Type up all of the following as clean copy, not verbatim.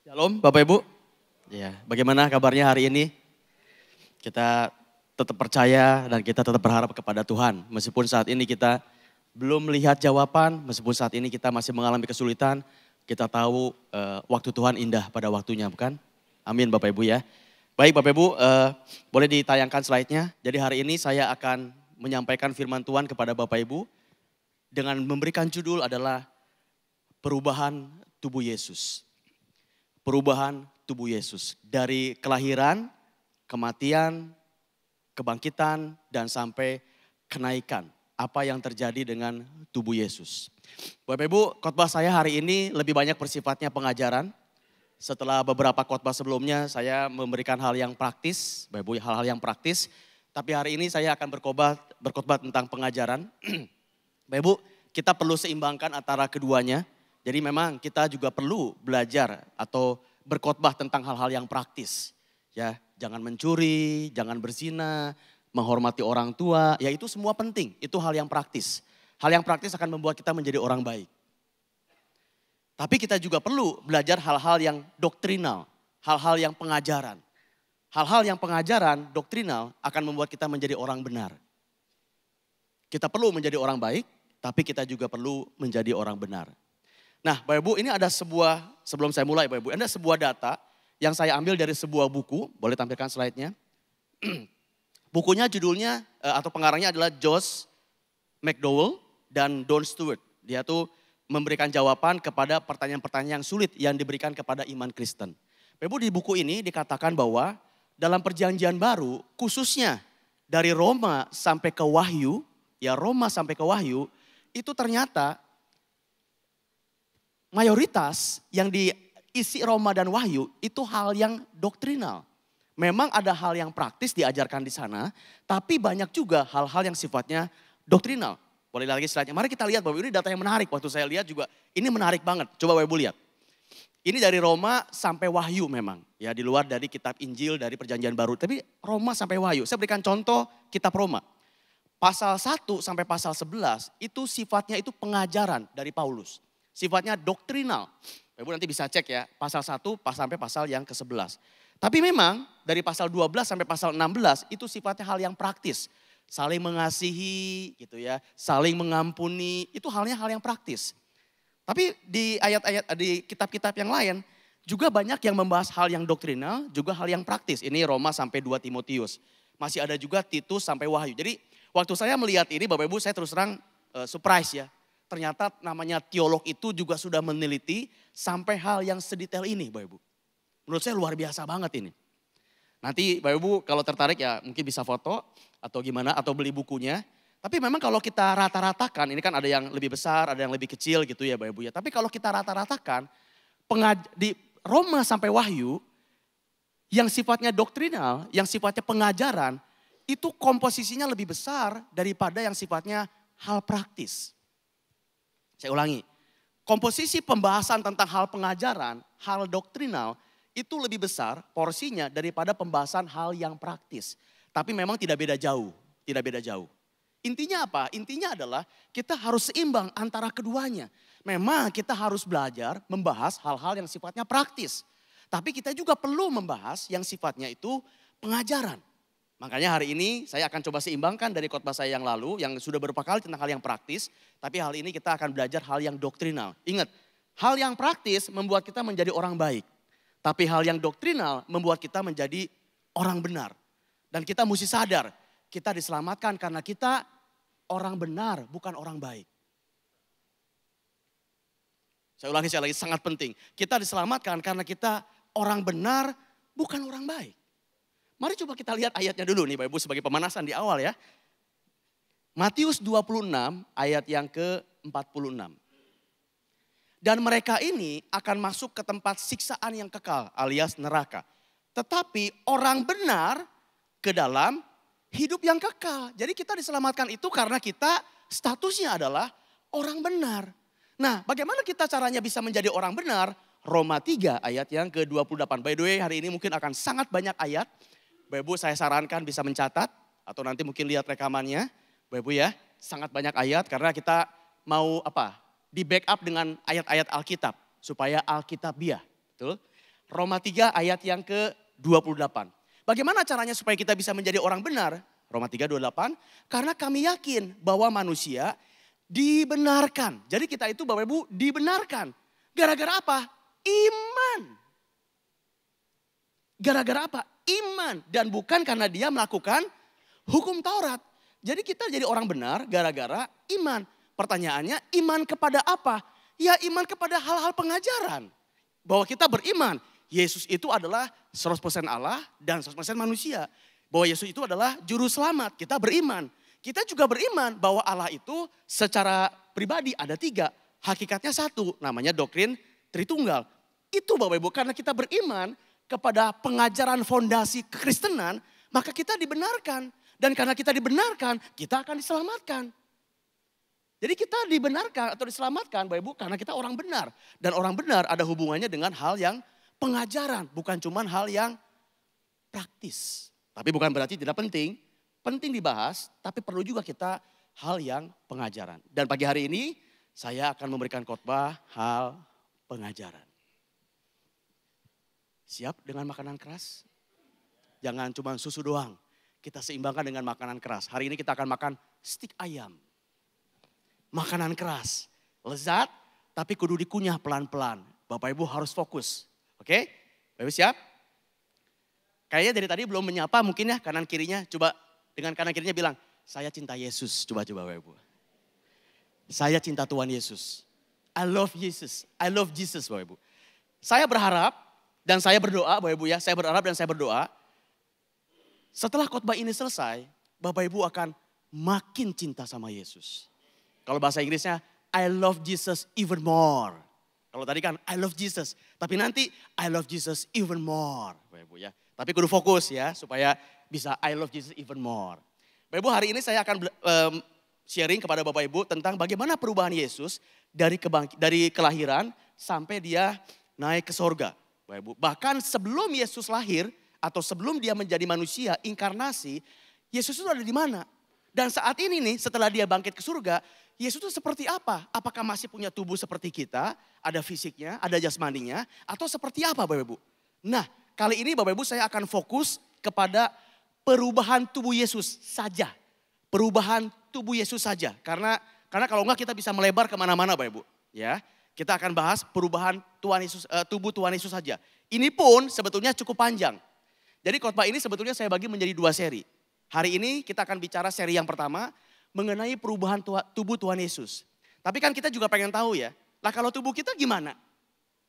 Shalom Bapak Ibu. Ya, bagaimana kabarnya hari ini? Kita tetap percaya dan kita tetap berharap kepada Tuhan. Meskipun saat ini kita belum melihat jawaban, meskipun saat ini kita masih mengalami kesulitan, kita tahu waktu Tuhan indah pada waktunya, bukan? Amin Bapak Ibu ya. Baik Bapak Ibu, boleh ditayangkan slide-nya. Jadi hari ini saya akan menyampaikan firman Tuhan kepada Bapak Ibu dengan memberikan judul adalah perubahan tubuh Yesus. Perubahan tubuh Yesus. Dari kelahiran, kematian, kebangkitan, dan sampai kenaikan. Apa yang terjadi dengan tubuh Yesus. Bapak Ibu, khotbah saya hari ini lebih banyak bersifatnya pengajaran. Setelah beberapa khotbah sebelumnya saya memberikan hal yang praktis. Bapak Ibu, hal-hal yang praktis. Tapi hari ini saya akan berkhotbah tentang pengajaran. Bapak Ibu, kita perlu seimbangkan antara keduanya. Jadi memang kita juga perlu belajar atau berkhotbah tentang hal-hal yang praktis. Ya, jangan mencuri, jangan berzina, menghormati orang tua, ya itu semua penting. Itu hal yang praktis. Hal yang praktis akan membuat kita menjadi orang baik. Tapi kita juga perlu belajar hal-hal yang doktrinal, hal-hal yang pengajaran. Hal-hal yang pengajaran doktrinal akan membuat kita menjadi orang benar. Kita perlu menjadi orang baik, tapi kita juga perlu menjadi orang benar. Nah Bapak Ibu, ini ada sebelum saya mulai Bapak Ibu, ada sebuah data yang saya ambil dari sebuah buku, boleh tampilkan slide-nya. Bukunya judulnya atau pengarangnya adalah Josh McDowell dan Don Stewart. Dia tuh memberikan jawaban kepada pertanyaan-pertanyaan yang sulit yang diberikan kepada iman Kristen. Bapak Ibu, di buku ini dikatakan bahwa dalam perjanjian baru khususnya dari Roma sampai ke Wahyu, ya Roma sampai ke Wahyu, itu ternyata mayoritas yang diisi Roma dan Wahyu itu hal yang doktrinal. Memang ada hal yang praktis diajarkan di sana, tapi banyak juga hal-hal yang sifatnya doktrinal. Boleh lagi slide-nya. Mari kita lihat Bapak Ibu, ini data yang menarik. Waktu saya lihat juga ini menarik banget. Coba Bapak Ibu lihat. Ini dari Roma sampai Wahyu memang. Ya, di luar dari kitab Injil dari perjanjian baru. Tapi Roma sampai Wahyu. Saya berikan contoh kitab Roma. Pasal 1 sampai pasal 11 itu sifatnya itu pengajaran dari Paulus. Sifatnya doktrinal. Ibu nanti bisa cek ya, pasal 1 sampai pasal yang ke-11. Tapi memang dari pasal 12 sampai pasal 16 itu sifatnya hal yang praktis. Saling mengasihi gitu ya, saling mengampuni, itu hal yang praktis. Tapi di ayat-ayat, di kitab-kitab yang lain juga banyak yang membahas hal yang doktrinal, juga hal yang praktis. Ini Roma sampai 2 Timotius. Masih ada juga Titus sampai Wahyu. Jadi waktu saya melihat ini Bapak Ibu, saya terus terang surprise ya. Ternyata namanya teolog itu juga sudah meneliti sampai hal yang sedetail ini Bapak Ibu. Menurut saya luar biasa banget ini. Nanti Bapak Ibu kalau tertarik ya mungkin bisa foto atau gimana atau beli bukunya. Tapi memang kalau kita rata-ratakan, ini kan ada yang lebih besar, ada yang lebih kecil gitu ya Bapak Ibu ya. Tapi kalau kita rata-ratakan di Roma sampai Wahyu yang sifatnya doktrinal, yang sifatnya pengajaran, itu komposisinya lebih besar daripada yang sifatnya hal praktis. Saya ulangi, komposisi pembahasan tentang hal pengajaran, hal doktrinal itu lebih besar porsinya daripada pembahasan hal yang praktis. Tapi memang tidak beda jauh, tidak beda jauh. Intinya apa? Intinya adalah kita harus seimbang antara keduanya. Memang kita harus belajar membahas hal-hal yang sifatnya praktis. Tapi kita juga perlu membahas yang sifatnya itu pengajaran. Makanya hari ini saya akan coba seimbangkan dari khotbah saya yang lalu yang sudah beberapa kali tentang hal yang praktis. Tapi hal ini kita akan belajar hal yang doktrinal. Ingat, hal yang praktis membuat kita menjadi orang baik. Tapi hal yang doktrinal membuat kita menjadi orang benar. Dan kita mesti sadar, kita diselamatkan karena kita orang benar bukan orang baik. Saya ulangi sekali lagi, sangat penting. Kita diselamatkan karena kita orang benar bukan orang baik. Mari coba kita lihat ayatnya dulu nih Bapak Ibu sebagai pemanasan di awal ya. Matius 26 ayat yang ke-46. Dan mereka ini akan masuk ke tempat siksaan yang kekal alias neraka. Tetapi orang benar ke dalam hidup yang kekal. Jadi kita diselamatkan itu karena kita statusnya adalah orang benar. Nah bagaimana kita caranya bisa menjadi orang benar? Roma 3 ayat yang ke-28. By the way hari ini mungkin akan sangat banyak ayat. Bapak Ibu saya sarankan bisa mencatat atau nanti mungkin lihat rekamannya. Bapak Ibu ya, sangat banyak ayat karena kita mau di backup dengan ayat-ayat Alkitab supaya Alkitabiah. Betul? Roma 3 ayat yang ke-28. Bagaimana caranya supaya kita bisa menjadi orang benar? Roma 3:28. Karena kami yakin bahwa manusia dibenarkan. Jadi kita itu Bapak Ibu dibenarkan. Gara-gara apa? Iman. Gara-gara apa? Iman. Dan bukan karena dia melakukan hukum Taurat. Jadi kita jadi orang benar gara-gara iman. Pertanyaannya iman kepada apa? Ya iman kepada hal-hal pengajaran. Bahwa kita beriman. Yesus itu adalah 100% Allah dan 100% manusia. Bahwa Yesus itu adalah juru selamat. Kita beriman. Kita juga beriman bahwa Allah itu secara pribadi ada 3. Hakikatnya 1. Namanya doktrin Tritunggal. Itu Bapak Ibu karena kita beriman kepada pengajaran fondasi kekristenan. Maka kita dibenarkan. Dan karena kita dibenarkan kita akan diselamatkan. Jadi kita dibenarkan atau diselamatkan Bapak Ibu karena kita orang benar. Dan orang benar ada hubungannya dengan hal yang pengajaran. Bukan cuma hal yang praktis. Tapi bukan berarti tidak penting. Penting dibahas tapi perlu juga kita hal yang pengajaran. Dan pagi hari ini saya akan memberikan khotbah hal pengajaran. Siap dengan makanan keras? Jangan cuma susu doang. Kita seimbangkan dengan makanan keras. Hari ini kita akan makan stik ayam. Makanan keras, lezat tapi kudu dikunyah pelan-pelan. Bapak Ibu harus fokus. Oke? Bapak Ibu siap? Kayaknya dari tadi belum menyapa mungkin ya kanan kirinya. Coba dengan kanan kirinya bilang, saya cinta Yesus. Coba Bapak Ibu. Saya cinta Tuhan Yesus. I love Jesus. I love Jesus Bapak Ibu. Saya berharap dan saya berdoa Bapak Ibu ya. Saya berharap dan saya berdoa. Setelah khotbah ini selesai, Bapak Ibu akan makin cinta sama Yesus. Kalau bahasa Inggrisnya, I love Jesus even more. Kalau tadi kan, I love Jesus. Tapi nanti, I love Jesus even more. Bapak Ibu ya. Tapi kudu fokus ya, supaya bisa I love Jesus even more. Bapak Ibu hari ini saya akan sharing kepada Bapak Ibu tentang bagaimana perubahan Yesus dari kelahiran sampai dia naik ke sorga. Bapak Ibu. Bahkan sebelum Yesus lahir atau sebelum dia menjadi manusia, inkarnasi, Yesus itu ada di mana? Dan saat ini nih setelah dia bangkit ke surga, Yesus itu seperti apa? Apakah masih punya tubuh seperti kita? Ada fisiknya, ada jasmaninya, atau seperti apa Bapak Ibu? Nah kali ini Bapak Ibu saya akan fokus kepada perubahan tubuh Yesus saja. Perubahan tubuh Yesus saja. Karena kalau enggak kita bisa melebar kemana-mana Bapak Ibu. Ya, kita akan bahas perubahan Tuhan Yesus, tubuh Tuhan Yesus saja. Ini pun sebetulnya cukup panjang. Jadi khotbah ini sebetulnya saya bagi menjadi 2 seri. Hari ini kita akan bicara seri yang pertama mengenai perubahan tubuh Tuhan Yesus. Tapi kan kita juga pengen tahu ya, lah kalau tubuh kita gimana?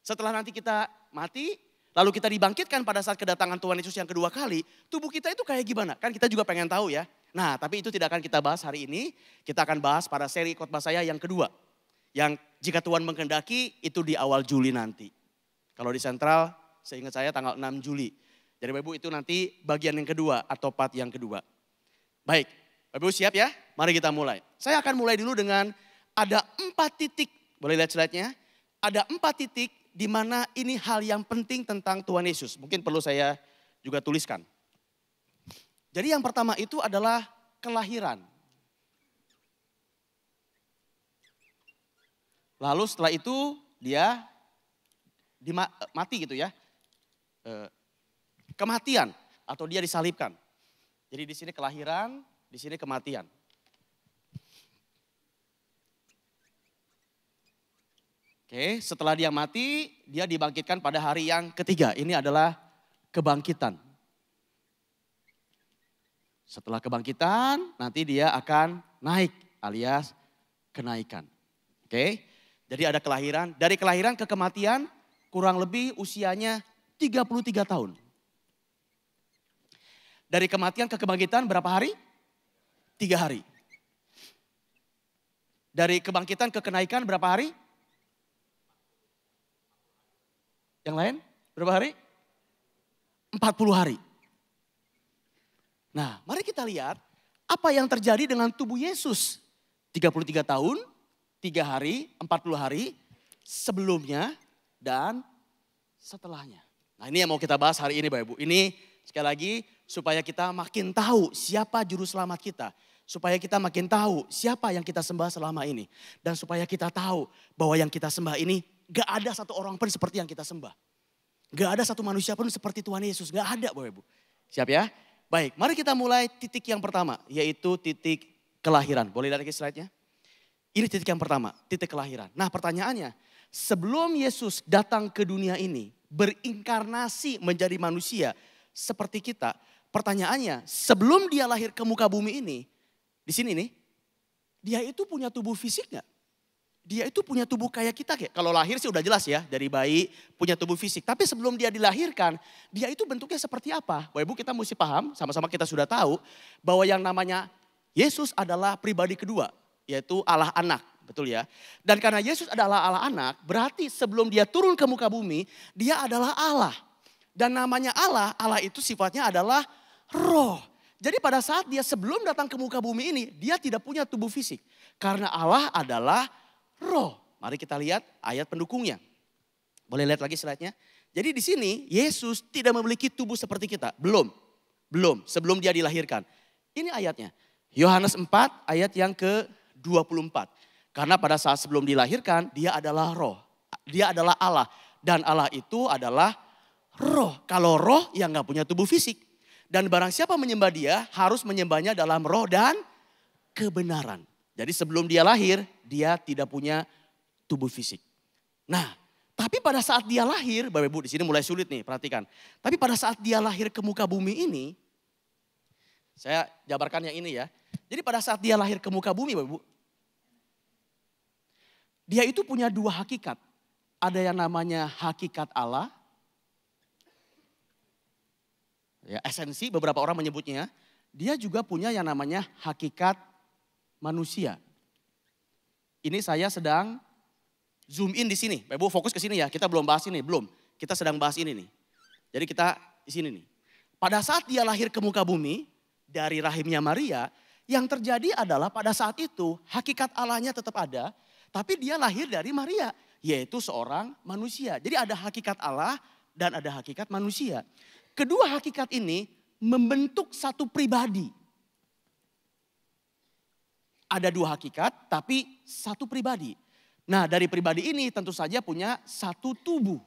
Setelah nanti kita mati, lalu kita dibangkitkan pada saat kedatangan Tuhan Yesus yang kedua kali, tubuh kita itu kayak gimana? Kan kita juga pengen tahu ya. Nah tapi itu tidak akan kita bahas hari ini, kita akan bahas pada seri khotbah saya yang kedua. Yang jika Tuhan menghendaki itu di awal Juli nanti. Kalau di Sentral, seingat saya tanggal 6 Juli. Jadi Bapak Ibu itu nanti bagian yang kedua atau part yang kedua. Baik, Bapak Ibu siap ya? Mari kita mulai. Saya akan mulai dulu dengan ada 4 titik. Boleh lihat slide-nya? Ada 4 titik di mana ini hal yang penting tentang Tuhan Yesus. Mungkin perlu saya juga tuliskan. Jadi yang pertama itu adalah kelahiran. Lalu setelah itu dia mati gitu ya. Kematian atau dia disalibkan. Jadi di sini kelahiran, di sini kematian. Oke, setelah dia mati, dia dibangkitkan pada hari yang ketiga. Ini adalah kebangkitan. Setelah kebangkitan, nanti dia akan naik alias kenaikan. Oke, jadi ada kelahiran. Dari kelahiran ke kematian kurang lebih usianya 33 tahun. Dari kematian ke kebangkitan berapa hari? 3 hari. Dari kebangkitan ke kenaikan berapa hari? Yang lain berapa hari? 40 hari. Nah mari kita lihat apa yang terjadi dengan tubuh Yesus. 33 tahun, 3 hari, 40 hari sebelumnya dan setelahnya. Nah ini yang mau kita bahas hari ini Bapak Ibu. Ini sekali lagi supaya kita makin tahu siapa juru selamat kita. Supaya kita makin tahu siapa yang kita sembah selama ini. Dan supaya kita tahu bahwa yang kita sembah ini gak ada satu orang pun seperti yang kita sembah. Gak ada satu manusia pun seperti Tuhan Yesus. Gak ada Bapak Ibu. Siap ya? Baik, mari kita mulai titik yang pertama. Yaitu titik kelahiran. Boleh lihat lagi slide-nya? Ini titik yang pertama, titik kelahiran. Nah pertanyaannya, sebelum Yesus datang ke dunia ini, berinkarnasi menjadi manusia seperti kita. Pertanyaannya, sebelum dia lahir ke muka bumi ini, di sini nih, dia itu punya tubuh fisik gak? Dia itu punya tubuh kayak kita. Kalau lahir sih udah jelas ya, dari bayi punya tubuh fisik. Tapi sebelum dia dilahirkan, dia itu bentuknya seperti apa? Bapak Ibu kita mesti paham, sama-sama kita sudah tahu bahwa yang namanya Yesus adalah pribadi kedua, yaitu Allah anak. Betul ya. Dan karena Yesus adalah Allah anak, berarti sebelum dia turun ke muka bumi, dia adalah Allah. Dan namanya Allah, Allah itu sifatnya adalah roh. Jadi pada saat dia sebelum datang ke muka bumi ini, dia tidak punya tubuh fisik. Karena Allah adalah roh. Mari kita lihat ayat pendukungnya. Boleh lihat lagi slide-nya. Jadi di sini Yesus tidak memiliki tubuh seperti kita. Belum. Sebelum dia dilahirkan. Ini ayatnya. Yohanes 4 ayat yang ke-24. Karena pada saat sebelum dilahirkan dia adalah roh. Dia adalah Allah. Dan Allah itu adalah roh. Kalau roh yang gak punya tubuh fisik. Dan barang siapa menyembah dia harus menyembahnya dalam roh dan kebenaran. Jadi sebelum dia lahir, dia tidak punya tubuh fisik. Nah, tapi pada saat dia lahir, Bapak Ibu di sini mulai sulit nih, perhatikan. Tapi pada saat dia lahir ke muka bumi ini, saya jabarkan yang ini ya. Jadi pada saat dia lahir ke muka bumi, Bapak Ibu, dia itu punya dua hakikat. Ada yang namanya hakikat Allah. Ya, esensi beberapa orang menyebutnya. Dia juga punya yang namanya hakikat manusia. Ini saya sedang zoom in di sini. Bapak Ibu fokus ke sini ya. Kita belum bahas ini, belum. Kita sedang bahas ini nih. Jadi kita di sini nih. Pada saat dia lahir ke muka bumi dari rahimnya Maria, yang terjadi adalah pada saat itu hakikat Allahnya tetap ada, tapi dia lahir dari Maria, yaitu seorang manusia. Jadi ada hakikat Allah dan ada hakikat manusia. Kedua hakikat ini membentuk satu pribadi. Ada dua hakikat tapi satu pribadi. Nah dari pribadi ini tentu saja punya satu tubuh.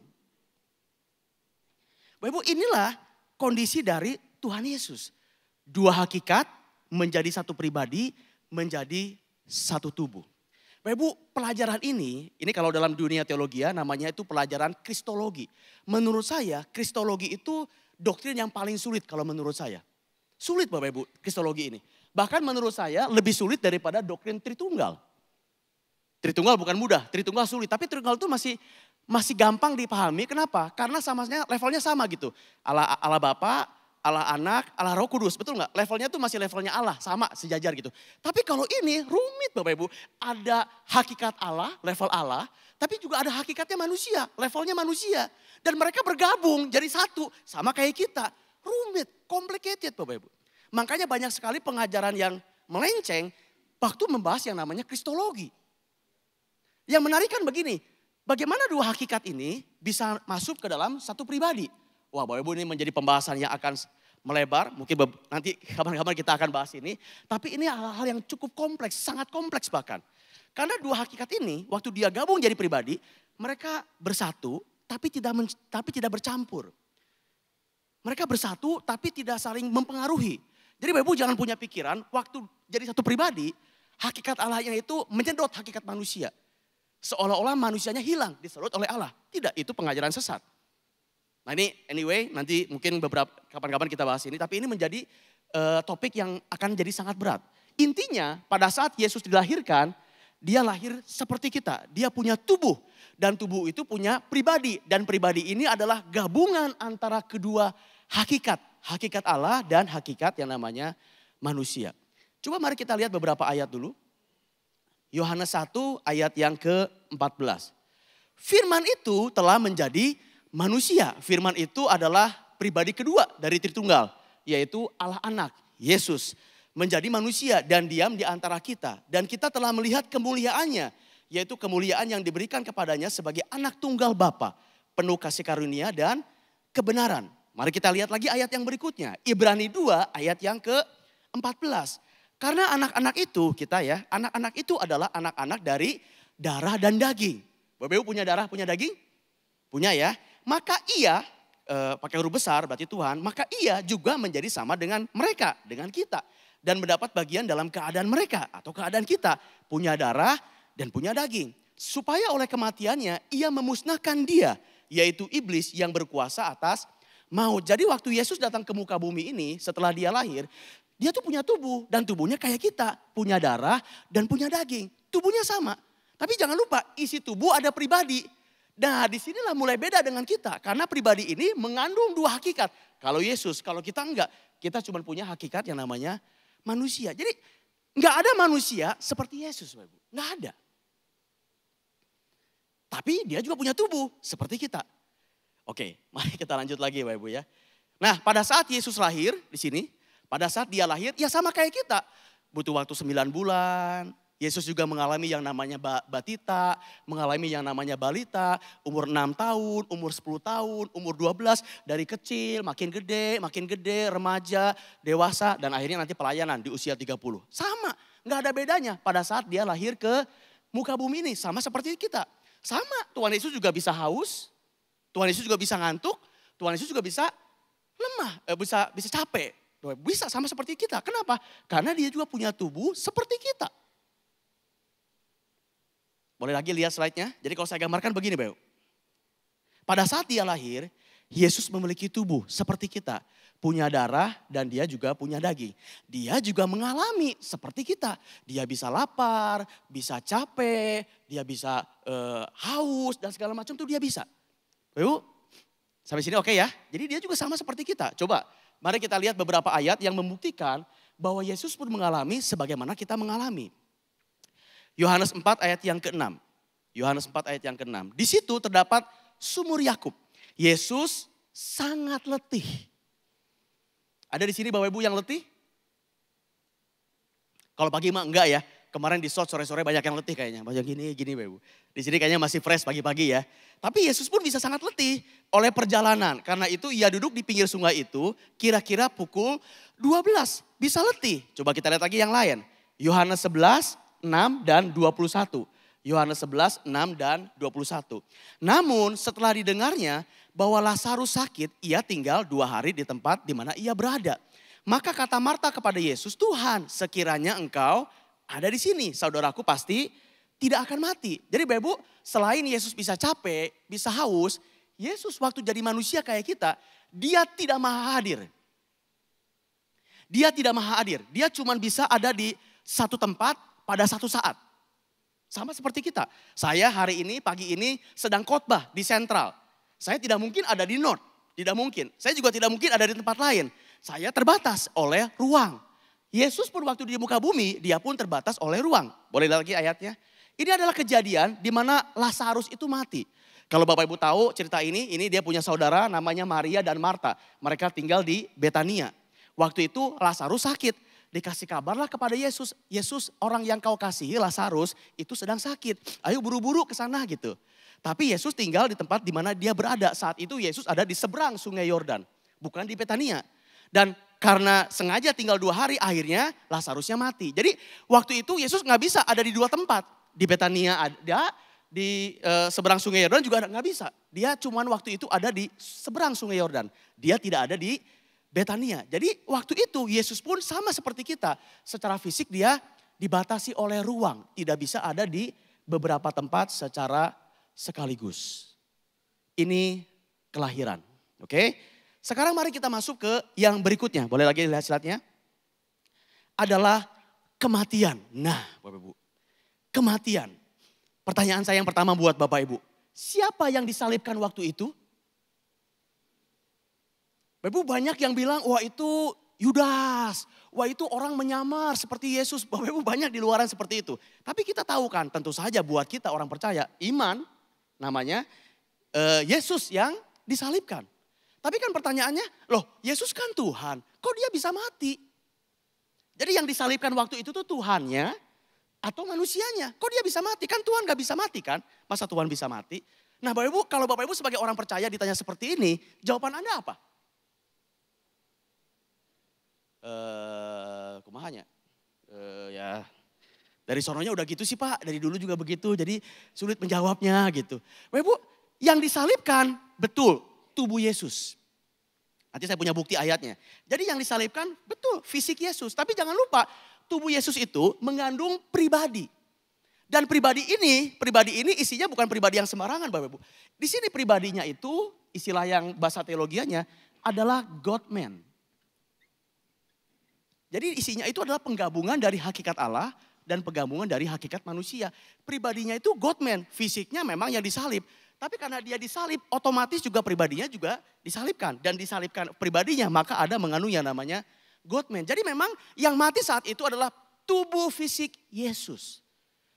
Bapak Ibu inilah kondisi dari Tuhan Yesus. Dua hakikat menjadi satu pribadi, menjadi satu tubuh. Bapak Ibu pelajaran ini kalau dalam dunia teologi ya namanya itu pelajaran kristologi. Menurut saya kristologi itu doktrin yang paling sulit kalau menurut saya. Sulit Bapak Ibu kristologi ini. Bahkan menurut saya lebih sulit daripada doktrin Tritunggal. Tritunggal bukan mudah, Tritunggal sulit. Tapi Tritunggal itu masih gampang dipahami. Kenapa? Karena levelnya sama gitu. Allah Bapa, Allah Anak, Allah Roh Kudus. Betul nggak? Levelnya tuh masih levelnya Allah, sama sejajar gitu. Tapi kalau ini rumit Bapak Ibu. Ada hakikat Allah, level Allah. Tapi juga ada hakikatnya manusia, levelnya manusia. Dan mereka bergabung jadi satu, sama kayak kita. Rumit, complicated Bapak Ibu. Makanya banyak sekali pengajaran yang melenceng waktu membahas yang namanya kristologi. Yang menarik kan begini, bagaimana dua hakikat ini bisa masuk ke dalam satu pribadi. Wah Bapak Ibu ini menjadi pembahasan yang akan melebar, mungkin nanti kapan-kapan kita akan bahas ini. Tapi ini hal-hal yang cukup kompleks, sangat kompleks bahkan. Karena dua hakikat ini waktu dia gabung jadi pribadi, mereka bersatu tapi tidak bercampur. Mereka bersatu tapi tidak saling mempengaruhi. Jadi Bapak Ibu jangan punya pikiran waktu jadi satu pribadi, hakikat Allahnya itu menyedot hakikat manusia. Seolah-olah manusianya hilang, disedot oleh Allah. Tidak, itu pengajaran sesat. Nah ini anyway nanti mungkin kapan-kapan kita bahas ini. Tapi ini menjadi topik yang akan jadi sangat berat. Intinya pada saat Yesus dilahirkan, dia lahir seperti kita. Dia punya tubuh dan tubuh itu punya pribadi. Dan pribadi ini adalah gabungan antara kedua hakikat. Hakikat Allah dan hakikat yang namanya manusia. Coba mari kita lihat beberapa ayat dulu. Yohanes 1 ayat yang ke-14. Firman itu telah menjadi manusia. Firman itu adalah pribadi kedua dari Tritunggal. Yaitu Allah Anak, Yesus. Menjadi manusia dan diam di antara kita. Dan kita telah melihat kemuliaannya. Yaitu kemuliaan yang diberikan kepadanya sebagai anak tunggal Bapa. Penuh kasih karunia dan kebenaran. Mari kita lihat lagi ayat yang berikutnya. Ibrani 2 ayat yang ke-14. Karena anak-anak itu anak-anak itu adalah anak-anak dari darah dan daging. Bapak Ibu punya darah, punya daging? Punya ya. Maka ia pakai huruf besar berarti Tuhan, maka ia juga menjadi sama dengan mereka, dengan kita. Dan mendapat bagian dalam keadaan mereka atau keadaan kita. Punya darah dan punya daging. Supaya oleh kematiannya ia memusnahkan dia, yaitu iblis yang berkuasa atas maut. Jadi waktu Yesus datang ke muka bumi ini setelah dia lahir, dia tuh punya tubuh dan tubuhnya kayak kita. Punya darah dan punya daging. Tubuhnya sama. Tapi jangan lupa isi tubuh ada pribadi. Nah disinilah mulai beda dengan kita. Karena pribadi ini mengandung dua hakikat. Kalau Yesus, kalau kita enggak. Kita cuma punya hakikat yang namanya manusia. Jadi enggak ada manusia seperti Yesus. Enggak ada. Tapi dia juga punya tubuh seperti kita. Oke, mari kita lanjut lagi Bapak Ibu ya. Nah pada saat Yesus lahir di sini. Pada saat dia lahir ya sama kayak kita. Butuh waktu 9 bulan. Yesus juga mengalami yang namanya batita, mengalami yang namanya balita, umur 6 tahun, umur 10 tahun, umur 12, dari kecil makin gede, remaja, dewasa, dan akhirnya nanti pelayanan di usia 30. Sama, gak ada bedanya pada saat dia lahir ke muka bumi ini, sama seperti kita. Sama, Tuhan Yesus juga bisa haus, Tuhan Yesus juga bisa ngantuk, Tuhan Yesus juga bisa lemah, bisa capek. Bisa sama seperti kita, kenapa? Karena dia juga punya tubuh seperti kita. Boleh lagi lihat slide-nya. Jadi kalau saya gambarkan begini Bapak. Pada saat dia lahir, Yesus memiliki tubuh seperti kita. Punya darah dan dia juga punya daging. Dia juga mengalami seperti kita. Dia bisa lapar, bisa capek, dia bisa haus dan segala macam itu dia bisa. Bapak, sampai sini oke ya. Jadi dia juga sama seperti kita. Coba mari kita lihat beberapa ayat yang membuktikan bahwa Yesus pun mengalami sebagaimana kita mengalami. Yohanes 4 ayat yang ke-6. Yohanes 4 ayat yang ke-6. Di situ terdapat sumur Yakub. Yesus sangat letih. Ada di sini Bapak Ibu yang letih? Kalau pagi mah enggak ya. Kemarin di short sore-sore banyak yang letih kayaknya. Banyak gini Bapak Ibu. Di sini kayaknya masih fresh pagi-pagi ya. Tapi Yesus pun bisa sangat letih oleh perjalanan. Karena itu ia duduk di pinggir sungai itu kira-kira pukul 12. Bisa letih. Coba kita lihat lagi yang lain. Yohanes 11, 6 dan 21. Yohanes 11, 6 dan 21. Namun setelah didengarnya bahwa Lazarus sakit, ia tinggal 2 hari di tempat di mana ia berada. Maka kata Marta kepada Yesus, Tuhan sekiranya engkau ada di sini, saudaraku pasti tidak akan mati. Jadi Bapak Ibu, selain Yesus bisa capek, bisa haus, Yesus waktu jadi manusia kayak kita, dia tidak maha hadir. Dia tidak maha hadir, dia cuma bisa ada di satu tempat pada satu saat. Sama seperti kita. Saya hari ini, pagi ini sedang khotbah di Sentral. Saya tidak mungkin ada di North. Tidak mungkin. Saya juga tidak mungkin ada di tempat lain. Saya terbatas oleh ruang. Yesus pun waktu di muka bumi, dia pun terbatas oleh ruang. Boleh lagi ayatnya? Ini adalah kejadian di mana Lazarus itu mati. Kalau Bapak Ibu tahu cerita ini dia punya saudara namanya Maria dan Marta. Mereka tinggal di Betania. Waktu itu Lazarus sakit. Dikasih kabarlah kepada Yesus. Yesus, orang yang kau kasihi Lazarus itu sedang sakit. Ayo buru-buru ke sana gitu. Tapi Yesus tinggal di tempat di mana dia berada. Saat itu Yesus ada di seberang sungai Yordan. Bukan di Betania. Dan karena sengaja tinggal 2 hari akhirnya Lazarusnya mati. Jadi waktu itu Yesus gak bisa ada di 2 tempat. Di Betania ada, di seberang sungai Yordan juga gak bisa. Dia cuman waktu itu ada di seberang sungai Yordan. Dia tidak ada di Betania. Jadi waktu itu Yesus pun sama seperti kita. Secara fisik dia dibatasi oleh ruang. Tidak bisa ada di beberapa tempat secara sekaligus. Ini kelahiran. Oke. Sekarang mari kita masuk ke yang berikutnya. Boleh lagi lihat slide-nya. Adalah kematian. Nah Bapak Ibu. Kematian. Pertanyaan saya yang pertama buat Bapak Ibu. Siapa yang disalibkan waktu itu? Bapak Ibu banyak yang bilang, wah itu Yudas. Wah itu orang menyamar seperti Yesus. Bapak Ibu banyak di luaran seperti itu. Tapi kita tahu kan tentu saja buat kita orang percaya. Iman namanya Yesus yang disalibkan. Tapi kan pertanyaannya, loh Yesus kan Tuhan. Kok dia bisa mati? Jadi yang disalibkan waktu itu tuh Tuhannya atau manusianya. Kok dia bisa mati? Kan Tuhan gak bisa mati kan? Masa Tuhan bisa mati? Nah Bapak Ibu, kalau Bapak Ibu sebagai orang percaya ditanya seperti ini, jawaban Anda apa? Kumahanya? Ya dari sononya udah gitu sih Pak, dari dulu juga begitu. Jadi sulit menjawabnya gitu. Bapak Ibu, yang disalibkan betul. tubuh Yesus. Nanti saya punya bukti ayatnya. Jadi yang disalibkan betul fisik Yesus. Tapi jangan lupa tubuh Yesus itu mengandung pribadi. Dan pribadi ini isinya bukan pribadi yang sembarangan Bapak Ibu. Di sini pribadinya itu istilah yang bahasa teologianya adalah God-man. Jadi isinya itu adalah penggabungan dari hakikat Allah dan penggabungan dari hakikat manusia. Pribadinya itu God-man, fisiknya memang yang disalib. Tapi karena dia disalib, otomatis juga pribadinya juga disalibkan. Dan disalibkan pribadinya, maka ada mengandung yang namanya God-man. Jadi memang yang mati saat itu adalah tubuh fisik Yesus.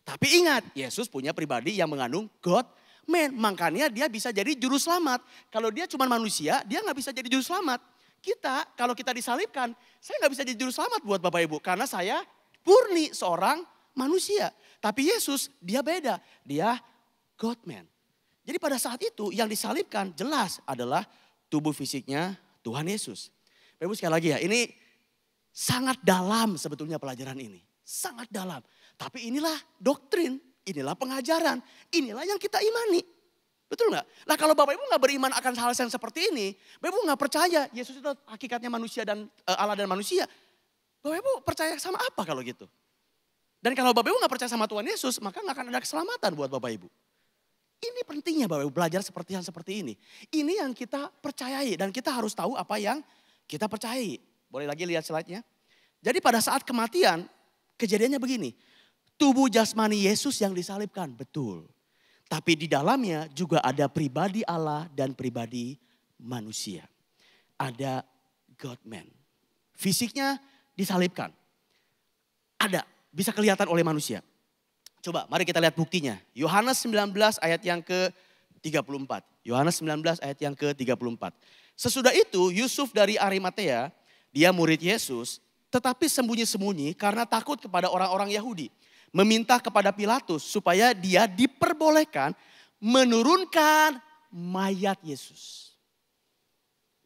Tapi ingat, Yesus punya pribadi yang mengandung God-man. Makanya dia bisa jadi juru selamat. Kalau dia cuma manusia, dia nggak bisa jadi juru selamat. Kita, kalau kita disalibkan, saya nggak bisa jadi juru selamat buat Bapak Ibu. Karena saya murni seorang manusia. Tapi Yesus, dia beda. Dia God-man. Jadi pada saat itu yang disalibkan jelas adalah tubuh fisiknya Tuhan Yesus. Bapak Ibu sekali lagi ya, ini sangat dalam sebetulnya pelajaran ini. Sangat dalam. Tapi inilah doktrin, inilah pengajaran, inilah yang kita imani. Betul nggak? Nah kalau Bapak Ibu nggak beriman akan hal yang seperti ini, Bapak Ibu nggak percaya Yesus itu hakikatnya manusia dan Allah dan manusia. Bapak Ibu percaya sama apa kalau gitu? Dan kalau Bapak Ibu nggak percaya sama Tuhan Yesus, maka nggak akan ada keselamatan buat Bapak Ibu. Ini pentingnya Bapak Ibu belajar seperti ini. Ini yang kita percayai dan kita harus tahu apa yang kita percayai. Boleh lagi lihat slide-nya. Jadi pada saat kematian, kejadiannya begini. Tubuh jasmani Yesus yang disalibkan, betul. Tapi di dalamnya juga ada pribadi Allah dan pribadi manusia. Ada God-man. Fisiknya disalibkan. Ada, bisa kelihatan oleh manusia. Coba mari kita lihat buktinya. Yohanes 19 ayat yang ke-34. Yohanes 19 ayat yang ke-34. Sesudah itu Yusuf dari Arimatea, dia murid Yesus, tetapi sembunyi-sembunyi karena takut kepada orang-orang Yahudi. Meminta kepada Pilatus supaya dia diperbolehkan menurunkan mayat Yesus.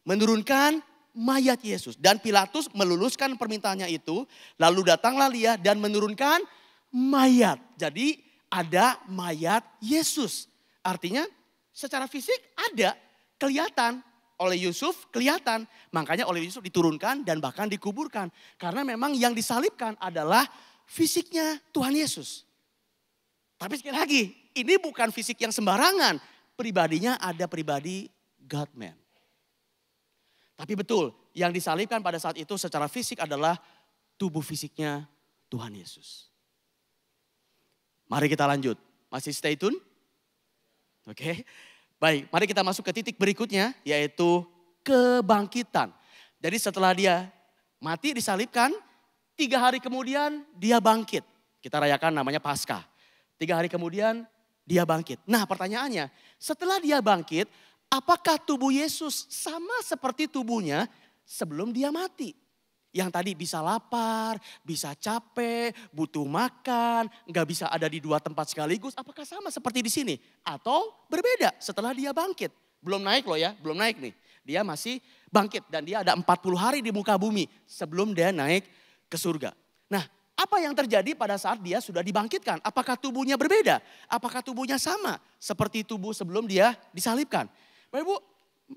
Menurunkan mayat Yesus. Dan Pilatus meluluskan permintaannya itu. Lalu datanglah dia dan menurunkan mayat. Jadi ada mayat Yesus. Artinya secara fisik ada, kelihatan. Oleh Yusuf kelihatan. Makanya oleh Yusuf diturunkan dan bahkan dikuburkan. Karena memang yang disalibkan adalah fisiknya Tuhan Yesus. Tapi sekali lagi, ini bukan fisik yang sembarangan. Pribadinya ada pribadi God-man. Tapi betul, yang disalibkan pada saat itu secara fisik adalah tubuh fisiknya Tuhan Yesus. Mari kita lanjut. Masih stay tune? Oke. Baik, mari kita masuk ke titik berikutnya yaitu kebangkitan. Jadi setelah dia mati disalibkan, 3 hari kemudian dia bangkit. Kita rayakan namanya Paskah. 3 hari kemudian dia bangkit. Nah pertanyaannya, setelah dia bangkit, apakah tubuh Yesus sama seperti tubuhnya sebelum dia mati? Yang tadi bisa lapar, bisa capek, butuh makan, nggak bisa ada di 2 tempat sekaligus. Apakah sama seperti di sini? Atau berbeda setelah dia bangkit? Belum naik loh ya, belum naik nih. Dia masih bangkit dan dia ada 40 hari di muka bumi sebelum dia naik ke surga. Nah, apa yang terjadi pada saat dia sudah dibangkitkan? Apakah tubuhnya berbeda? Apakah tubuhnya sama seperti tubuh sebelum dia disalibkan? Bapak Ibu,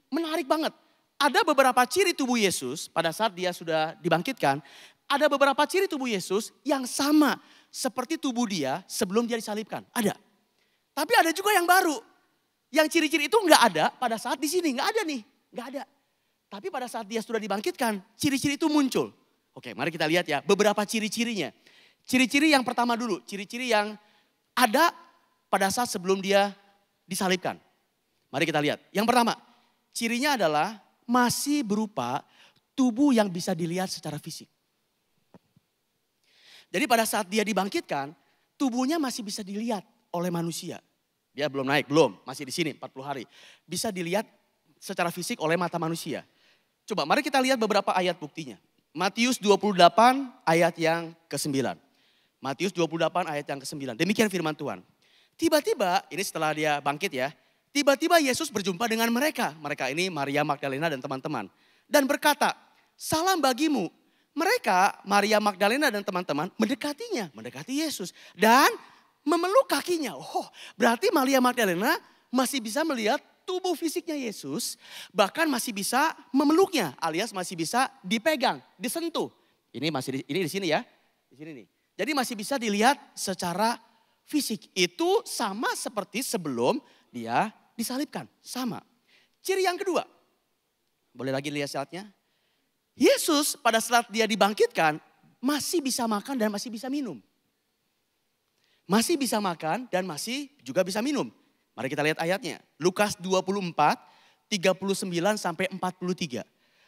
menarik banget. Ada beberapa ciri tubuh Yesus pada saat dia sudah dibangkitkan. Ada beberapa ciri tubuh Yesus yang sama seperti tubuh dia sebelum dia disalibkan. Ada. Tapi ada juga yang baru. Yang ciri-ciri itu nggak ada pada saat di sini. Nggak ada nih, nggak ada. Tapi pada saat dia sudah dibangkitkan, ciri-ciri itu muncul. Oke, mari kita lihat ya beberapa ciri-cirinya. Ciri-ciri yang pertama dulu, ciri-ciri yang ada pada saat sebelum dia disalibkan. Mari kita lihat. Yang pertama, cirinya adalah masih berupa tubuh yang bisa dilihat secara fisik. Jadi pada saat dia dibangkitkan, tubuhnya masih bisa dilihat oleh manusia. Dia belum naik, belum, masih di sini 40 hari. Bisa dilihat secara fisik oleh mata manusia. Coba mari kita lihat beberapa ayat buktinya. Matius 28 ayat yang ke-9. Matius 28 ayat yang ke-9. Demikian firman Tuhan. Tiba-tiba, ini setelah dia bangkit ya. Tiba-tiba Yesus berjumpa dengan mereka. Mereka ini Maria Magdalena dan teman-teman. Dan berkata, salam bagimu. Mereka, Maria Magdalena dan teman-teman mendekatinya. Mendekati Yesus. Dan memeluk kakinya. Oh, berarti Maria Magdalena masih bisa melihat tubuh fisiknya Yesus, bahkan masih bisa memeluknya alias masih bisa dipegang, disentuh. Ini di sini ya. Di sini nih. Jadi masih bisa dilihat secara fisik. Itu sama seperti sebelum dia disalibkan, sama. Ciri yang kedua. Boleh lagi lihat slide-nya? Yesus pada saat dia dibangkitkan masih bisa makan dan masih bisa minum. Masih bisa makan dan masih juga bisa minum. Mari kita lihat ayatnya. Lukas 24, 39 sampai 43.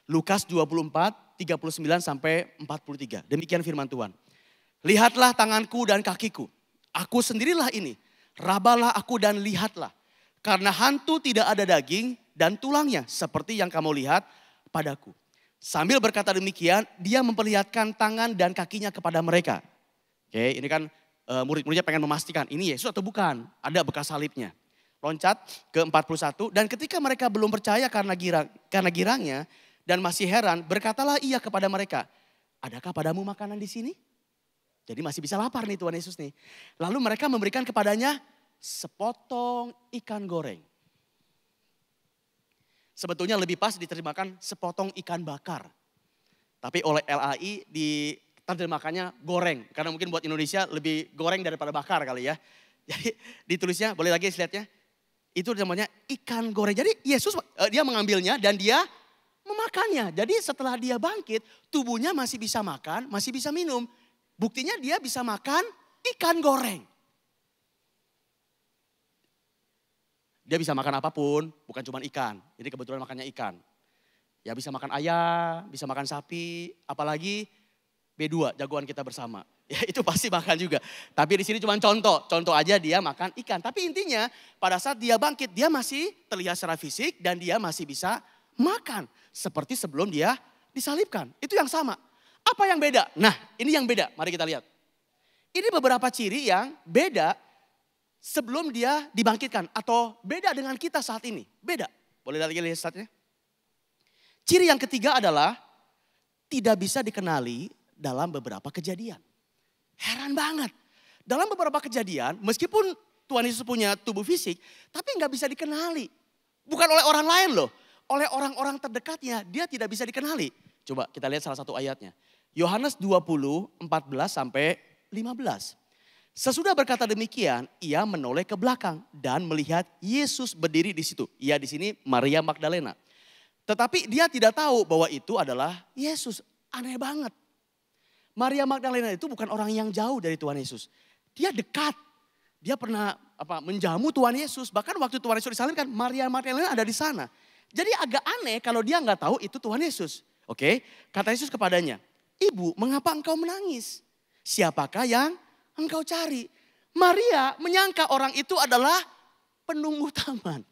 Lukas 24, 39 sampai 43. Demikian firman Tuhan. Lihatlah tanganku dan kakiku. Aku sendirilah ini. Rabalah aku dan lihatlah. Karena hantu tidak ada daging dan tulangnya seperti yang kamu lihat padaku. Sambil berkata demikian, dia memperlihatkan tangan dan kakinya kepada mereka. Oke, ini kan murid-muridnya pengen memastikan ini Yesus atau bukan. Ada bekas salibnya. Loncat ke 41 dan ketika mereka belum percaya karena girangnya dan masih heran, berkatalah ia kepada mereka, adakah padamu makanan di sini? Jadi masih bisa lapar nih Tuhan Yesus nih. Lalu mereka memberikan kepadanya sepotong ikan goreng. Sebetulnya lebih pas diterjemahkan sepotong ikan bakar. Tapi oleh LAI diterjemahkannya goreng. Karena mungkin buat Indonesia lebih goreng daripada bakar kali ya. Jadi ditulisnya, boleh lagi slide-nya. Itu namanya ikan goreng. Jadi Yesus dia mengambilnya dan dia memakannya. Jadi setelah dia bangkit, tubuhnya masih bisa makan, masih bisa minum. Buktinya dia bisa makan ikan goreng. Dia bisa makan apapun, bukan cuma ikan. Jadi kebetulan makannya ikan. Ya bisa makan ayam, bisa makan sapi, apalagi B2, jagoan kita bersama. Ya itu pasti makan juga. Tapi di sini cuma contoh aja dia makan ikan. Tapi intinya pada saat dia bangkit, dia masih terlihat secara fisik dan dia masih bisa makan. Seperti sebelum dia disalibkan. Itu yang sama. Apa yang beda? Nah ini yang beda, mari kita lihat. Ini beberapa ciri yang beda sebelum dia dibangkitkan. Atau beda dengan kita saat ini. Beda. Boleh lagi lihat slide-nya? Ciri yang ketiga adalah tidak bisa dikenali dalam beberapa kejadian. Heran banget. Dalam beberapa kejadian meskipun Tuhan Yesus punya tubuh fisik. Tapi nggak bisa dikenali. Bukan oleh orang lain loh. Oleh orang-orang terdekatnya dia tidak bisa dikenali. Coba kita lihat salah satu ayatnya. Yohanes 20, 14 sampai 15. Sesudah berkata demikian, ia menoleh ke belakang dan melihat Yesus berdiri di situ. Ia di sini Maria Magdalena. Tetapi dia tidak tahu bahwa itu adalah Yesus. Aneh banget. Maria Magdalena itu bukan orang yang jauh dari Tuhan Yesus. Dia dekat. Dia pernah menjamu Tuhan Yesus. Bahkan waktu Tuhan Yesus disalibkan, Maria Magdalena ada di sana. Jadi agak aneh kalau dia nggak tahu itu Tuhan Yesus. Oke, kata Yesus kepadanya, Ibu, mengapa engkau menangis? Siapakah yang engkau cari? Maria menyangka orang itu adalah penunggu taman.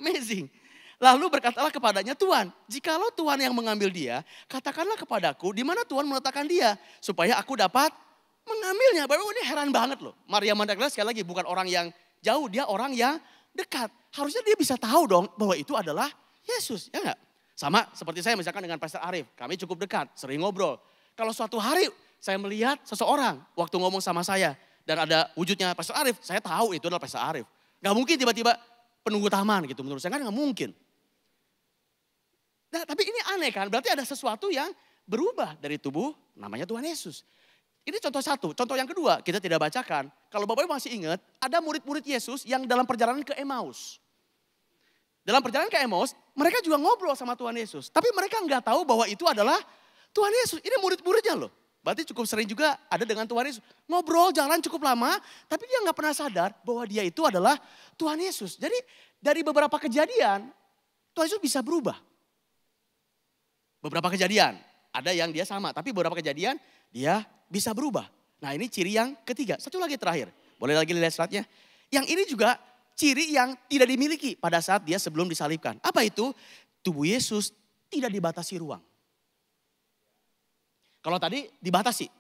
Amazing. Lalu berkatalah kepadanya, Tuhan, jikalau Tuhan yang mengambil dia, katakanlah kepadaku di mana Tuhan meletakkan dia. Supaya aku dapat mengambilnya. Baru ini heran banget loh. Maria Magdalena sekali lagi bukan orang yang jauh, dia orang yang dekat. Harusnya dia bisa tahu dong bahwa itu adalah Yesus, ya enggak? Sama seperti saya misalkan dengan Pastor Arif, kami cukup dekat, sering ngobrol. Kalau suatu hari saya melihat seseorang waktu ngomong sama saya dan ada wujudnya Pastor Arif, saya tahu itu adalah Pastor Arif. Gak mungkin tiba-tiba penunggu taman gitu, menurut saya kan gak mungkin. Nah tapi ini aneh kan, berarti ada sesuatu yang berubah dari tubuh namanya Tuhan Yesus. Ini contoh satu, contoh yang kedua kita tidak bacakan. Kalau Bapak Ibu masih ingat, ada murid-murid Yesus yang dalam perjalanan ke Emmaus. Dalam perjalanan ke Emmaus, mereka juga ngobrol sama Tuhan Yesus. Tapi mereka nggak tahu bahwa itu adalah Tuhan Yesus. Ini murid-muridnya loh. Berarti cukup sering juga ada dengan Tuhan Yesus. Ngobrol jalan cukup lama, tapi dia nggak pernah sadar bahwa dia itu adalah Tuhan Yesus. Jadi dari beberapa kejadian, Tuhan Yesus bisa berubah. Beberapa kejadian, ada yang dia sama. Tapi beberapa kejadian dia bisa berubah. Nah ini ciri yang ketiga. Satu lagi terakhir. Boleh lagi lihat slide-nya. Yang ini juga ciri yang tidak dimiliki pada saat dia sebelum disalibkan. Apa itu? Tubuh Yesus tidak dibatasi ruang. Kalau tadi dibatasi.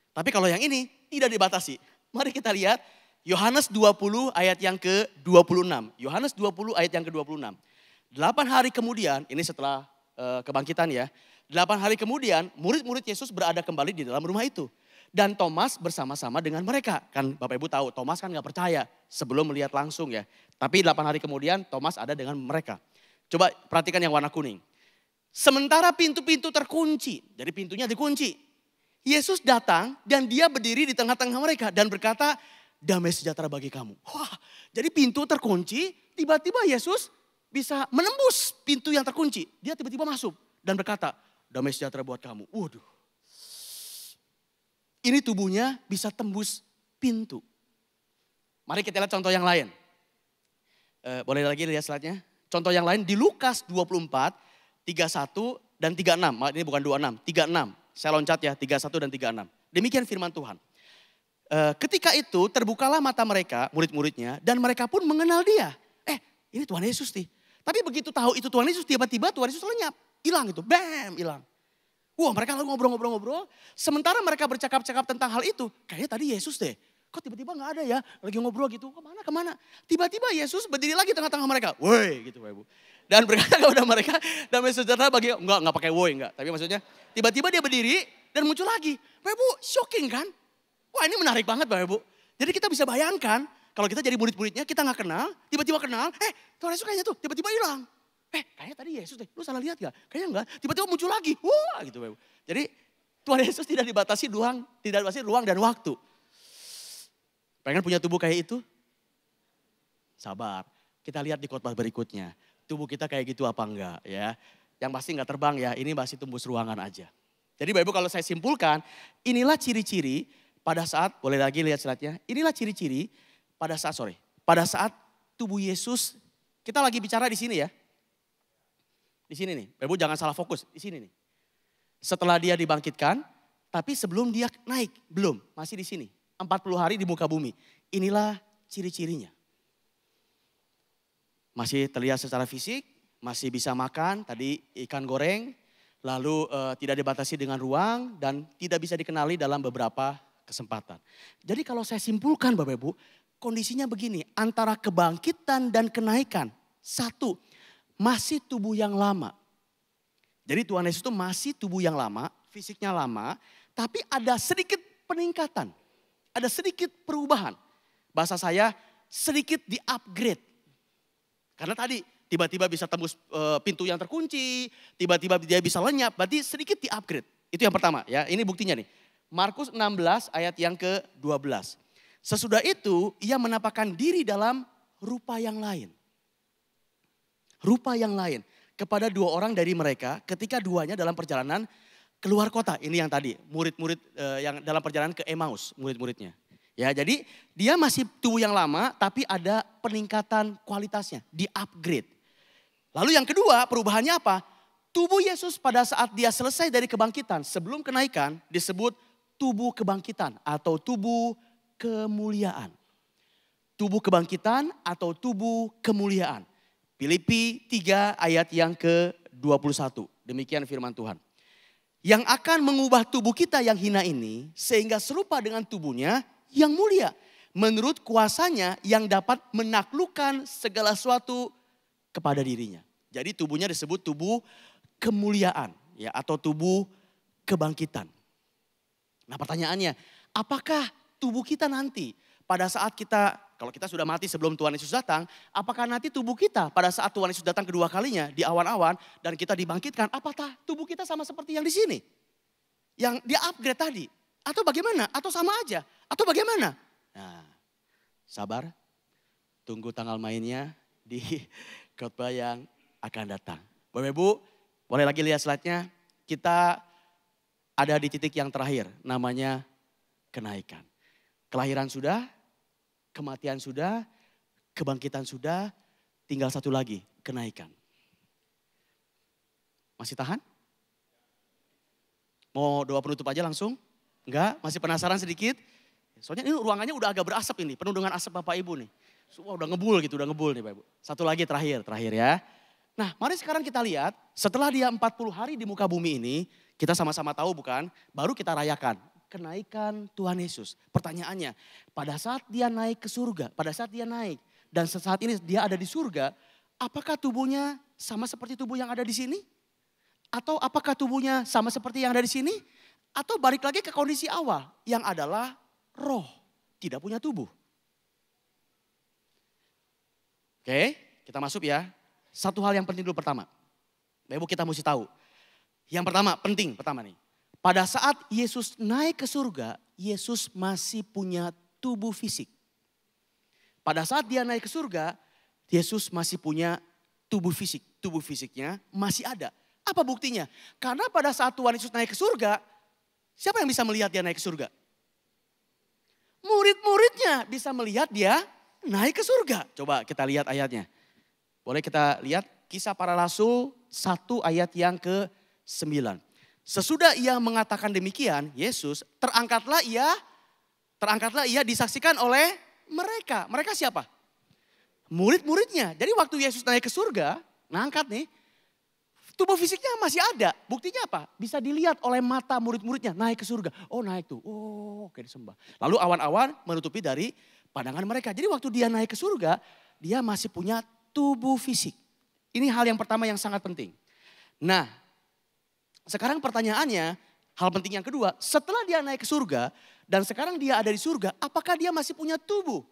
Tapi kalau yang ini tidak dibatasi. Mari kita lihat Yohanes 20 ayat yang ke-26. Yohanes 20 ayat yang ke-26. 8 hari kemudian, ini setelah kebangkitan ya. 8 hari kemudian murid-murid Yesus berada kembali di dalam rumah itu. Dan Thomas bersama-sama dengan mereka. Kan Bapak Ibu tahu Thomas kan gak percaya sebelum melihat langsung ya. Tapi 8 hari kemudian Thomas ada dengan mereka. Coba perhatikan yang warna kuning. Sementara pintu-pintu terkunci, jadi pintunya dikunci. Yesus datang dan dia berdiri di tengah-tengah mereka dan berkata, damai sejahtera bagi kamu. Wah, jadi pintu terkunci, tiba-tiba Yesus bisa menembus pintu yang terkunci. Dia tiba-tiba masuk dan berkata, damai sejahtera buat kamu. Waduh. Ini tubuhnya bisa tembus pintu. Mari kita lihat contoh yang lain. Boleh lagi lihat slide-nya. Contoh yang lain di Lukas 24, 31 dan 36. Ini bukan 26, 36. Saya loncat ya, 31 dan 36. Demikian firman Tuhan. Ketika itu terbukalah mata mereka, murid-muridnya, dan mereka pun mengenal dia. Ini Tuhan Yesus nih. Tapi begitu tahu itu Tuhan Yesus, tiba-tiba Tuhan Yesus lenyap. Hilang itu, bam, hilang. Wah, mereka lalu ngobrol-ngobrol. Sementara mereka bercakap-cakap tentang hal itu. Kayaknya tadi Yesus deh. Kok tiba-tiba gak ada ya? Lagi ngobrol gitu. Kemana? Tiba-tiba Yesus berdiri lagi tengah-tengah mereka. Woi gitu Bapak Ibu. Dan berkata kepada mereka. Damai sejahtera bagi, enggak pakai woi enggak. Tapi maksudnya tiba-tiba dia berdiri dan muncul lagi. Bapak Ibu shocking kan? Wah ini menarik banget Bapak Ibu. Jadi kita bisa bayangkan. Kalau kita jadi murid-muridnya kita gak kenal. Tiba-tiba kenal. Tuhan Yesus kayaknya tuh tiba-tiba hilang. Kayaknya tadi Yesus deh, lu salah lihat gak? Kayaknya enggak, tiba-tiba muncul lagi. Wah gitu Bapak. Jadi Tuhan Yesus tidak dibatasi ruang dan waktu. Pengen punya tubuh kayak itu? Sabar, kita lihat di khotbah berikutnya. Tubuh kita kayak gitu apa enggak ya. Yang pasti enggak terbang ya, ini masih tembus ruangan aja. Jadi Bapak Ibu kalau saya simpulkan, inilah ciri-ciri pada saat, boleh lagi lihat slide-nya. Inilah ciri-ciri pada saat tubuh Yesus, kita lagi bicara di sini ya. Di sini nih, Bapak Ibu jangan salah fokus, di sini nih. Setelah dia dibangkitkan, tapi sebelum dia naik, belum, masih di sini. 40 hari di muka bumi, inilah ciri-cirinya. Masih terlihat secara fisik, masih bisa makan, tadi ikan goreng, lalu tidak dibatasi dengan ruang dan tidak bisa dikenali dalam beberapa kesempatan. Jadi kalau saya simpulkan Bapak Ibu, kondisinya begini, antara kebangkitan dan kenaikan, satu, masih tubuh yang lama. Jadi Tuhan Yesus itu masih tubuh yang lama, fisiknya lama, tapi ada sedikit peningkatan. Ada sedikit perubahan. Bahasa saya sedikit di-upgrade. Karena tadi tiba-tiba bisa tembus pintu yang terkunci, tiba-tiba dia bisa lenyap, berarti sedikit di-upgrade. Itu yang pertama ya, ini buktinya nih. Markus 16 ayat yang ke-12. Sesudah itu ia menampakkan diri dalam rupa yang lain. Rupa yang lain kepada 2 orang dari mereka ketika duanya dalam perjalanan keluar kota. Ini yang tadi murid-murid yang dalam perjalanan ke Emmaus, murid-muridnya. Ya, jadi dia masih tubuh yang lama tapi ada peningkatan kualitasnya, di-upgrade. Lalu yang kedua perubahannya apa? Tubuh Yesus pada saat dia selesai dari kebangkitan sebelum kenaikan disebut tubuh kebangkitan atau tubuh kemuliaan. Tubuh kebangkitan atau tubuh kemuliaan. Filipi 3 ayat yang ke-21. Demikian firman Tuhan. Yang akan mengubah tubuh kita yang hina ini sehingga serupa dengan tubuhnya yang mulia. Menurut kuasanya yang dapat menaklukkan segala sesuatu kepada dirinya. Jadi tubuhnya disebut tubuh kemuliaan ya atau tubuh kebangkitan. Nah pertanyaannya, apakah tubuh kita nanti pada saat kita, kalau kita sudah mati sebelum Tuhan Yesus datang, apakah nanti tubuh kita pada saat Tuhan Yesus datang kedua kalinya di awan-awan dan kita dibangkitkan, apakah tubuh kita sama seperti yang di sini? Yang dia upgrade tadi? Atau bagaimana? Atau sama aja? Atau bagaimana? Nah, sabar, tunggu tanggal mainnya di khotbah yang akan datang. Bapak Ibu, boleh lagi lihat slide-nya. Kita ada di titik yang terakhir, namanya kenaikan. Kelahiran sudah, kematian sudah, kebangkitan sudah, tinggal satu lagi, kenaikan. Masih tahan? Mau doa penutup aja langsung? Enggak? Masih penasaran sedikit? Soalnya ini ruangannya udah agak berasap ini, penuh dengan asap Bapak Ibu nih. Wah, udah ngebul gitu, udah ngebul nih Bapak Ibu. Satu lagi terakhir ya. Nah mari sekarang kita lihat, setelah dia 40 hari di muka bumi ini, kita sama-sama tahu bukan, baru kita rayakan. Kenaikan Tuhan Yesus. Pertanyaannya, pada saat dia naik ke surga, pada saat dia naik dan saat ini dia ada di surga, apakah tubuhnya sama seperti tubuh yang ada di sini? Atau apakah tubuhnya sama seperti yang ada di sini? Atau balik lagi ke kondisi awal yang adalah roh, tidak punya tubuh. Oke, kita masuk ya. Satu hal yang penting dulu pertama. Bapak Ibu kita mesti tahu. Yang pertama nih. Pada saat Yesus naik ke surga, Yesus masih punya tubuh fisik. Pada saat dia naik ke surga, Yesus masih punya tubuh fisik. Tubuh fisiknya masih ada. Apa buktinya? Karena pada saat Tuhan Yesus naik ke surga, siapa yang bisa melihat dia naik ke surga? Murid-muridnya bisa melihat dia naik ke surga. Coba kita lihat ayatnya. Boleh kita lihat Kisah Para Rasul 1 ayat yang ke-9. Sesudah ia mengatakan demikian, Yesus terangkatlah ia disaksikan oleh mereka. Mereka siapa? Murid-muridnya. Jadi waktu Yesus naik ke surga, ngangkat nih, tubuh fisiknya masih ada. Buktinya apa? Bisa dilihat oleh mata murid-muridnya naik ke surga. Oh naik tuh, oh oke disembah. Lalu awan-awan menutupi dari pandangan mereka. Jadi waktu dia naik ke surga, dia masih punya tubuh fisik. Ini hal yang pertama yang sangat penting. Nah, sekarang pertanyaannya, hal penting yang kedua, setelah dia naik ke surga dan sekarang dia ada di surga, apakah dia masih punya tubuh?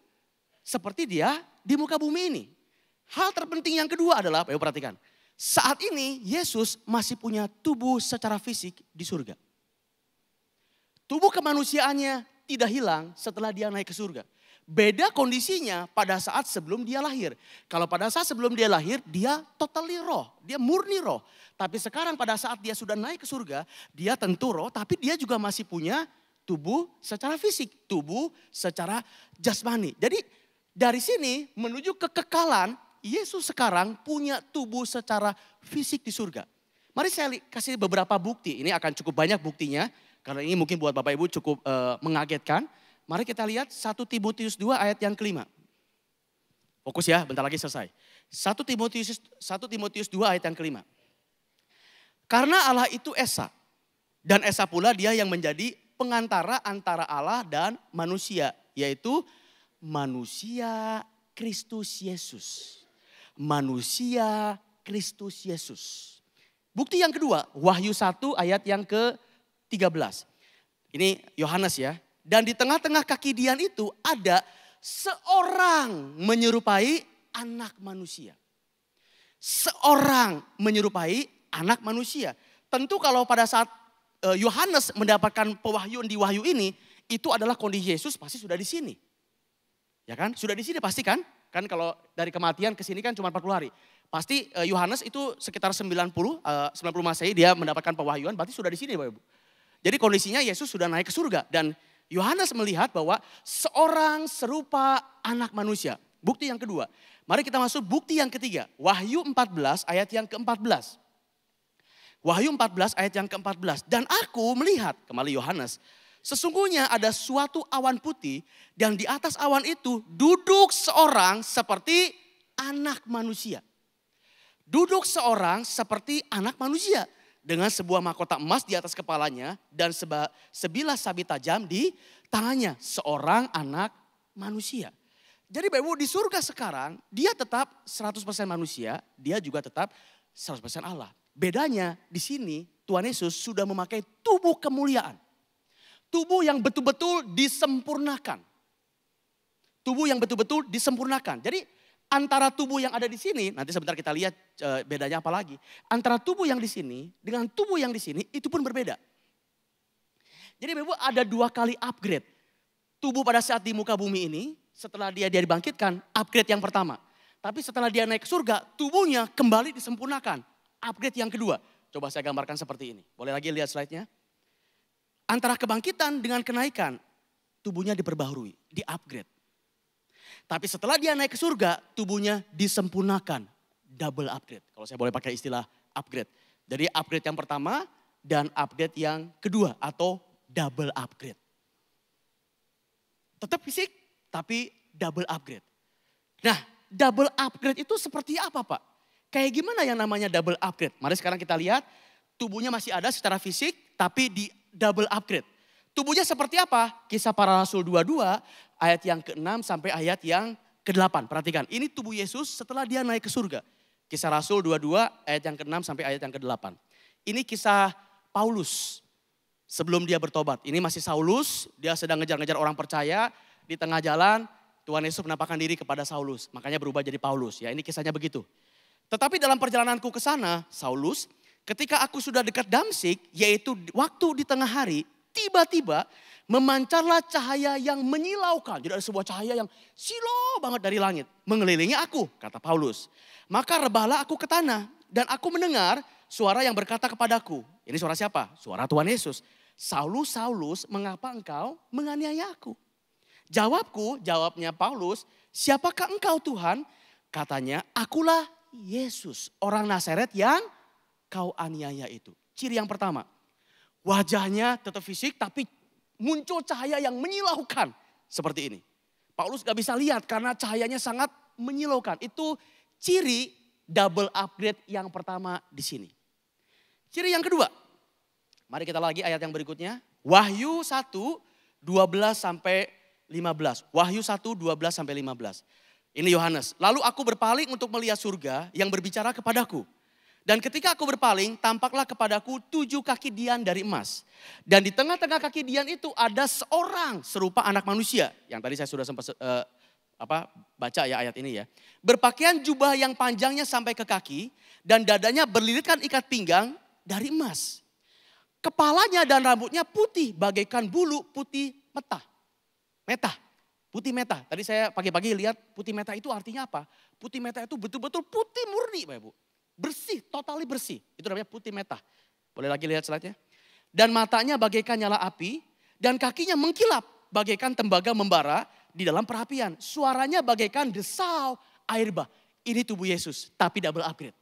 Seperti dia di muka bumi ini. Hal terpenting yang kedua adalah, ayo perhatikan. Saat ini Yesus masih punya tubuh secara fisik di surga. Tubuh kemanusiaannya tidak hilang setelah dia naik ke surga. Beda kondisinya pada saat sebelum dia lahir. Kalau pada saat sebelum dia lahir, dia totally roh, dia murni roh. Tapi sekarang pada saat dia sudah naik ke surga, dia tentu roh, tapi dia juga masih punya tubuh secara fisik, tubuh secara jasmani. Jadi dari sini menuju kekekalan, Yesus sekarang punya tubuh secara fisik di surga. Mari saya kasih beberapa bukti, ini akan cukup banyak buktinya, karena ini mungkin buat Bapak Ibu cukup mengagetkan. Mari kita lihat 1 Timotius 2 ayat yang kelima. Fokus ya, bentar lagi selesai. 1 Timotius 2 ayat yang kelima. Karena Allah itu Esa, dan Esa pula dia yang menjadi pengantara antara Allah dan manusia, yaitu manusia Kristus Yesus. Manusia Kristus Yesus. Bukti yang kedua, Wahyu 1 ayat yang ke-13. Ini Yohanes ya. Dan di tengah-tengah kaki Dian itu ada seorang menyerupai anak manusia. Seorang menyerupai anak manusia. Tentu kalau pada saat Yohanes mendapatkan pewahyuan di wahyu ini, itu adalah kondisi Yesus pasti sudah di sini. Ya kan? Sudah di sini pasti kan? Kan kalau dari kematian ke sini kan cuma 40 hari. Pasti Yohanes itu sekitar 90 Masehi dia mendapatkan pewahyuan, berarti sudah di sini Bapak Ibu. Jadi kondisinya Yesus sudah naik ke surga dan Yohanes melihat bahwa seorang serupa anak manusia. Bukti yang kedua. Mari kita masuk bukti yang ketiga. Wahyu 14 ayat yang ke-14. Wahyu 14 ayat yang ke-14. Dan aku melihat, kembali Yohanes, sesungguhnya ada suatu awan putih dan di atas awan itu duduk seorang seperti anak manusia. Duduk seorang seperti anak manusia dengan sebuah mahkota emas di atas kepalanya dan sebilah sabit tajam di tangannya, seorang anak manusia. Jadi Bapak Ibu di surga sekarang dia tetap 100% manusia, dia juga tetap 100% Allah. Bedanya di sini Tuhan Yesus sudah memakai tubuh kemuliaan. Tubuh yang betul-betul disempurnakan. Tubuh yang betul-betul disempurnakan. Jadi antara tubuh yang ada di sini, nanti sebentar kita lihat bedanya apa lagi. Antara tubuh yang di sini dengan tubuh yang di sini itu pun berbeda. Jadi Bapak ada 2 kali upgrade. Tubuh pada saat di muka bumi ini, setelah dia dibangkitkan, upgrade yang pertama. Tapi setelah dia naik ke surga, tubuhnya kembali disempurnakan. Upgrade yang kedua. Coba saya gambarkan seperti ini. Boleh lagi lihat slide-nya? Antara kebangkitan dengan kenaikan, tubuhnya diperbaharui, di-upgrade. Tapi setelah dia naik ke surga, tubuhnya disempurnakan, double upgrade. Kalau saya boleh pakai istilah upgrade. Jadi upgrade yang pertama dan upgrade yang kedua atau double upgrade. Tetap fisik, tapi double upgrade. Nah, double upgrade itu seperti apa Pak? Kayak gimana yang namanya double upgrade? Mari sekarang kita lihat, tubuhnya masih ada secara fisik, tapi di double upgrade. Tubuhnya seperti apa? Kisah Para Rasul 22 ayat yang ke-6 sampai ayat yang ke-8. Perhatikan, ini tubuh Yesus setelah dia naik ke surga. Kisah Rasul 22 ayat yang ke-6 sampai ayat yang ke-8. Ini kisah Paulus sebelum dia bertobat. Ini masih Saulus, dia sedang ngejar-ngejar orang percaya. Di tengah jalan Tuhan Yesus menampakkan diri kepada Saulus. Makanya berubah jadi Paulus. Ya, ini kisahnya begitu. Tetapi dalam perjalananku ke sana, Saulus, ketika aku sudah dekat Damsik, yaitu waktu di tengah hari, tiba-tiba memancarlah cahaya yang menyilaukan. Jadi ada sebuah cahaya yang silau banget dari langit. Mengelilingi aku, kata Paulus. Maka rebahlah aku ke tanah dan aku mendengar suara yang berkata kepadaku. Ini suara siapa? Suara Tuhan Yesus. Saulus, Saulus, mengapa engkau menganiaya aku? Jawabnya Paulus, siapakah engkau Tuhan? Katanya, akulah Yesus, orang Nazaret yang kau aniaya itu. Ciri yang pertama, wajahnya tetap fisik tapi muncul cahaya yang menyilaukan. Seperti ini. Paulus gak bisa lihat karena cahayanya sangat menyilaukan. Itu ciri double upgrade yang pertama di sini. Ciri yang kedua, mari kita lagi ayat yang berikutnya. Wahyu 1, 12 sampai 15. Wahyu 1, 12 sampai 15. Ini Yohanes. Lalu aku berpaling untuk melihat surga yang berbicara kepadaku. Dan ketika aku berpaling, tampaklah kepadaku 7 kaki dian dari emas. Dan di tengah-tengah kaki dian itu ada seorang serupa anak manusia. Yang tadi saya sudah sempat baca ya ayat ini ya. Berpakaian jubah yang panjangnya sampai ke kaki. Dan dadanya berlilitkan ikat pinggang dari emas. Kepalanya dan rambutnya putih bagaikan bulu putih metah. Putih meta. Tadi saya pagi-pagi lihat putih meta itu artinya apa? Putih meta itu betul-betul putih murni Bapak Ibu. Bersih, totally bersih. Itu namanya putih meta. Boleh lagi lihat slide-nya. Dan matanya bagaikan nyala api. Dan kakinya mengkilap bagaikan tembaga membara di dalam perapian. Suaranya bagaikan desau air bah. Ini tubuh Yesus, tapi double upgrade.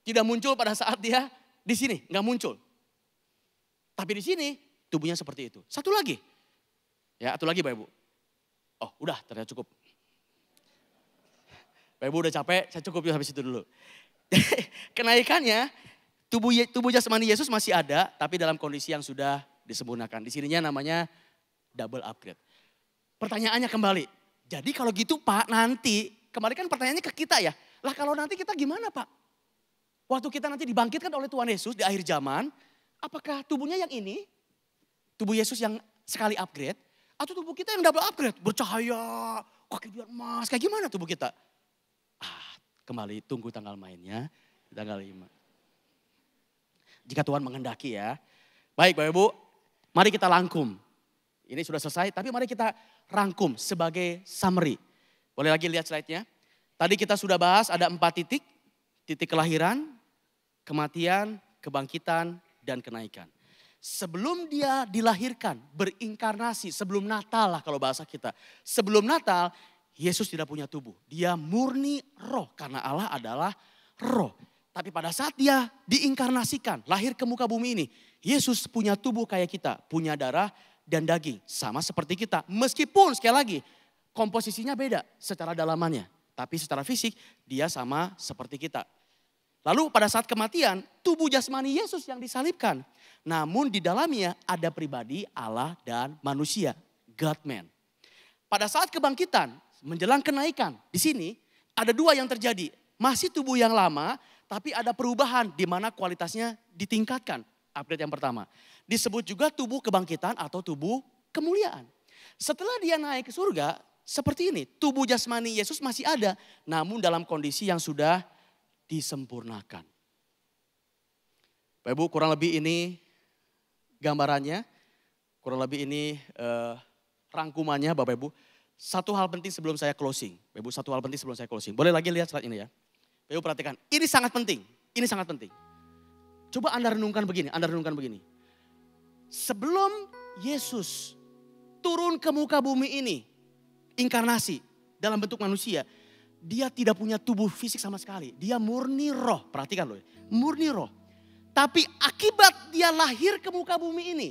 Tidak muncul pada saat dia di sini, nggak muncul. Tapi di sini tubuhnya seperti itu. Satu lagi. Ya, satu lagi Bapak Ibu. Oh, udah ternyata cukup. Bapak Ibu udah capek, saya cukup sampai situ dulu. Kenaikannya, tubuh jasmani Yesus masih ada, tapi dalam kondisi yang sudah disempurnakan. Di sininya namanya double upgrade. Pertanyaannya kembali, jadi kalau gitu Pak nanti, kemarin kan pertanyaannya ke kita ya. Lah kalau nanti kita gimana Pak? Waktu kita nanti dibangkitkan oleh Tuhan Yesus di akhir zaman, apakah tubuhnya yang ini, tubuh Yesus yang sekali upgrade, atau tubuh kita yang double upgrade, bercahaya, kaki dia emas, kayak gimana tubuh kita? Kembali tunggu tanggal mainnya, tanggal 5. Jika Tuhan menghendaki ya. Baik Bapak Ibu, mari kita rangkum. Ini sudah selesai, tapi mari kita rangkum sebagai summary. Boleh lagi lihat slide-nya. Tadi kita sudah bahas ada 4 titik. Titik kelahiran, kematian, kebangkitan, dan kenaikan. Sebelum dia dilahirkan, berinkarnasi, sebelum Natal lah kalau bahasa kita. Sebelum Natal, Yesus tidak punya tubuh. Dia murni roh, karena Allah adalah roh. Tapi pada saat dia diinkarnasikan, lahir ke muka bumi ini, Yesus punya tubuh kayak kita, punya darah dan daging. Sama seperti kita, meskipun sekali lagi komposisinya beda secara dalamannya. Tapi secara fisik dia sama seperti kita. Lalu pada saat kematian, tubuh jasmani Yesus yang disalibkan. Namun di dalamnya ada pribadi Allah dan manusia, God-man. Pada saat kebangkitan, menjelang kenaikan, di sini ada 2 yang terjadi. Masih tubuh yang lama, tapi ada perubahan di mana kualitasnya ditingkatkan. Upgrade yang pertama. Disebut juga tubuh kebangkitan atau tubuh kemuliaan. Setelah dia naik ke surga, seperti ini. Tubuh jasmani Yesus masih ada, namun dalam kondisi yang sudah disempurnakan. Bapak Ibu, kurang lebih ini gambarannya, kurang lebih ini rangkumannya Bapak Ibu. Satu hal penting sebelum saya closing. Bapak Ibu, satu hal penting sebelum saya closing. Boleh lagi lihat slide ini ya. Bapak Ibu perhatikan, ini sangat penting. Ini sangat penting. Coba Anda renungkan begini, Sebelum Yesus turun ke muka bumi ini, inkarnasi dalam bentuk manusia, dia tidak punya tubuh fisik sama sekali. Dia murni roh, perhatikan loh, murni roh. Tapi akibat dia lahir ke muka bumi ini,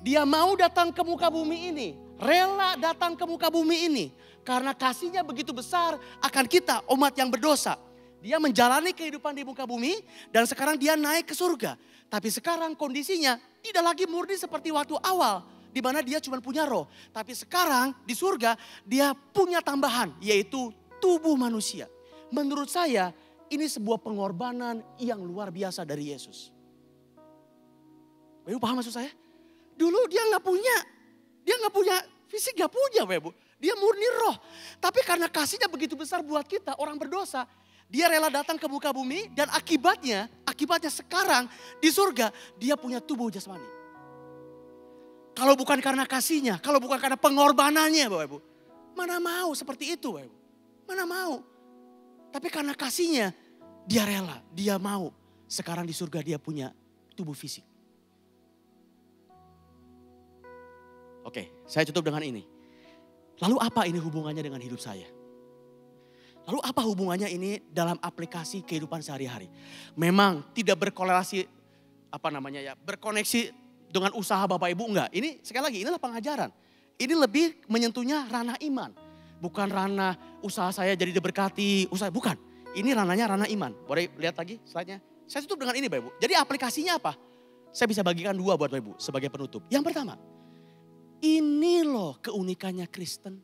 dia mau datang ke muka bumi ini, rela datang ke muka bumi ini. Karena kasihnya begitu besar akan kita, umat yang berdosa. Dia menjalani kehidupan di muka bumi dan sekarang dia naik ke surga. Tapi sekarang kondisinya tidak lagi murni seperti waktu awal. Di mana dia cuma punya roh. Tapi sekarang di surga dia punya tambahan, yaitu tubuh manusia. Menurut saya ini sebuah pengorbanan yang luar biasa dari Yesus. Bapak Ibu paham maksud saya? Dulu dia nggak punya fisik, nggak punya Bapak Ibu. Dia murni roh. Tapi karena kasihnya begitu besar buat kita, orang berdosa. Dia rela datang ke muka bumi dan akibatnya sekarang di surga dia punya tubuh jasmani. Kalau bukan karena kasihnya, kalau bukan karena pengorbanannya Bapak Ibu. Mana mau seperti itu Bapak Ibu. Mana mau. Tapi karena kasihnya dia rela, dia mau. Sekarang di surga dia punya tubuh fisik. Oke, saya tutup dengan ini. Lalu apa ini hubungannya dengan hidup saya? Lalu apa hubungannya ini dalam aplikasi kehidupan sehari-hari? Memang tidak berkorelasi, berkoneksi dengan usaha Bapak Ibu, enggak. Ini sekali lagi, inilah pengajaran. Ini lebih menyentuhnya ranah iman. Bukan ranah usaha saya jadi diberkati, bukan. Ini ranahnya ranah iman. Boleh lihat lagi slide-nya? Saya tutup dengan ini Bapak Ibu. Jadi aplikasinya apa? Saya bisa bagikan dua buat Bapak Ibu sebagai penutup. Yang pertama, ini loh keunikannya Kristen.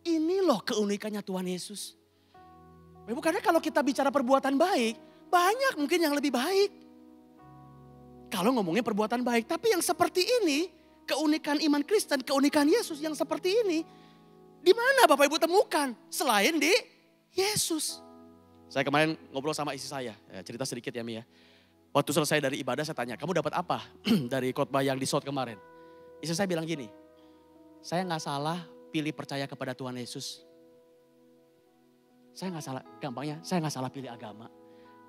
Ini loh keunikannya Tuhan Yesus. Bapak Ibu, karena kalau kita bicara perbuatan baik, banyak mungkin yang lebih baik. Kalau ngomongin perbuatan baik, tapi yang seperti ini, keunikan iman Kristen, keunikan Yesus yang seperti ini, di mana Bapak Ibu temukan selain di Yesus? Saya kemarin ngobrol sama istri saya, cerita sedikit ya Mi ya. Waktu selesai dari ibadah saya tanya, kamu dapat apa dari khotbah yang di shot kemarin? Istri saya bilang gini, saya gak salah pilih percaya kepada Tuhan Yesus. Saya gak salah, gampangnya saya gak salah pilih agama.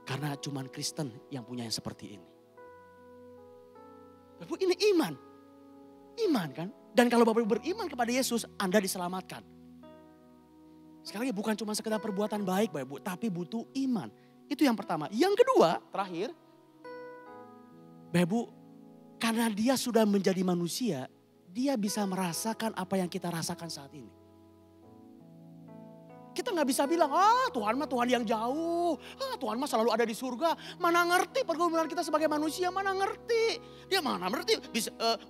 Karena cuman Kristen yang punya yang seperti ini. Bapak ini iman. Iman kan? Dan kalau Bapak beriman kepada Yesus, Anda diselamatkan. Sekali lagi bukan cuma sekedar perbuatan baik Bapak Ibu, tapi butuh iman. Itu yang pertama. Yang kedua, terakhir. Bapak Ibu, karena dia sudah menjadi manusia, dia bisa merasakan apa yang kita rasakan saat ini. Kita gak bisa bilang, Tuhan mah Tuhan yang jauh. Tuhan mah selalu ada di surga. Mana ngerti pergumulan kita sebagai manusia, mana ngerti. Dia mana ngerti,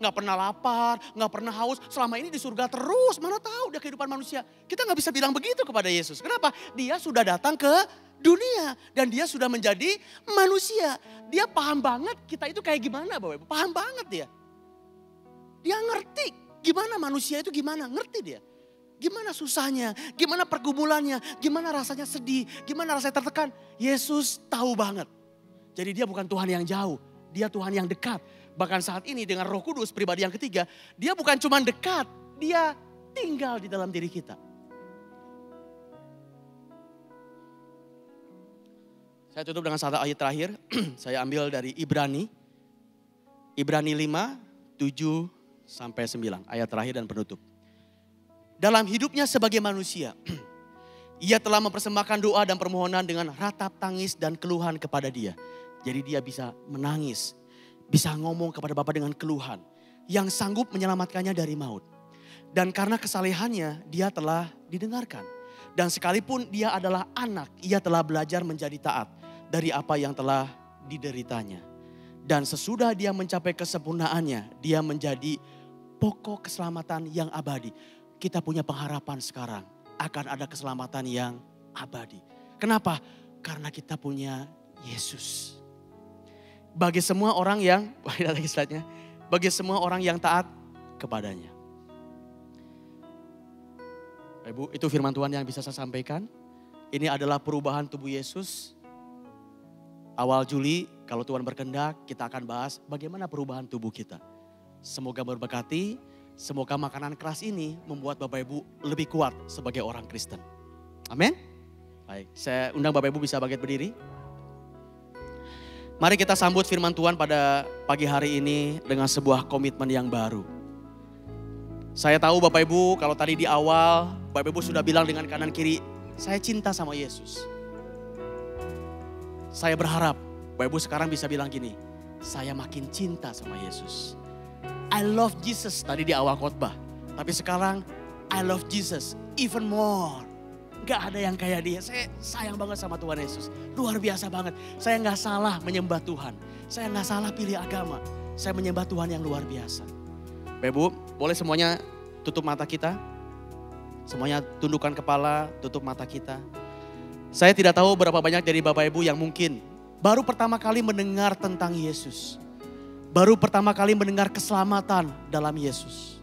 gak pernah lapar, gak pernah haus. Selama ini di surga terus, mana tahu dia kehidupan manusia. Kita gak bisa bilang begitu kepada Yesus. Kenapa? Dia sudah datang ke dunia. Dan dia sudah menjadi manusia. Dia paham banget kita itu kayak gimana Bapak Ibu. Paham banget dia. Dia ngerti gimana manusia itu gimana, ngerti dia. Gimana susahnya, gimana pergumulannya, gimana rasanya sedih, gimana rasanya tertekan. Yesus tahu banget. Jadi dia bukan Tuhan yang jauh, dia Tuhan yang dekat. Bahkan saat ini dengan Roh Kudus pribadi yang ketiga, dia bukan cuma dekat, dia tinggal di dalam diri kita. Saya tutup dengan satu ayat terakhir, saya ambil dari Ibrani 5, 7 sampai 9, ayat terakhir dan penutup. Dalam hidupnya sebagai manusia, ia telah mempersembahkan doa dan permohonan dengan ratap tangis dan keluhan kepada dia. Jadi dia bisa menangis, bisa ngomong kepada Bapa dengan keluhan yang sanggup menyelamatkannya dari maut. Dan karena kesalehannya dia telah didengarkan. Dan sekalipun dia adalah anak, ia telah belajar menjadi taat dari apa yang telah dideritanya. Dan sesudah dia mencapai kesempurnaannya, dia menjadi pokok keselamatan yang abadi. Kita punya pengharapan sekarang akan ada keselamatan yang abadi. Kenapa? Karena kita punya Yesus. Bagi semua orang yang, lagi slide-nya, bagi semua orang yang taat kepadanya. Ibu, itu firman Tuhan yang bisa saya sampaikan. Ini adalah perubahan tubuh Yesus. Awal Juli, kalau Tuhan berkehendak, kita akan bahas bagaimana perubahan tubuh kita. Semoga berberkati. Semoga makanan keras ini membuat Bapak Ibu lebih kuat sebagai orang Kristen. Amin. Baik, saya undang Bapak Ibu bisa bangkit berdiri. Mari kita sambut firman Tuhan pada pagi hari ini dengan sebuah komitmen yang baru. Saya tahu Bapak Ibu kalau tadi di awal Bapak Ibu sudah bilang dengan kanan kiri, saya cinta sama Yesus. Saya berharap Bapak Ibu sekarang bisa bilang gini, saya makin cinta sama Yesus. I love Jesus tadi di awal khotbah. Tapi sekarang I love Jesus even more. Gak ada yang kayak dia. Saya sayang banget sama Tuhan Yesus. Luar biasa banget. Saya gak salah menyembah Tuhan. Saya gak salah pilih agama. Saya menyembah Tuhan yang luar biasa. Bapak Ibu, boleh semuanya tutup mata kita? Semuanya tundukkan kepala, tutup mata kita. Saya tidak tahu berapa banyak dari Bapak Ibu yang mungkin baru pertama kali mendengar tentang Yesus. Baru pertama kali mendengar keselamatan dalam Yesus.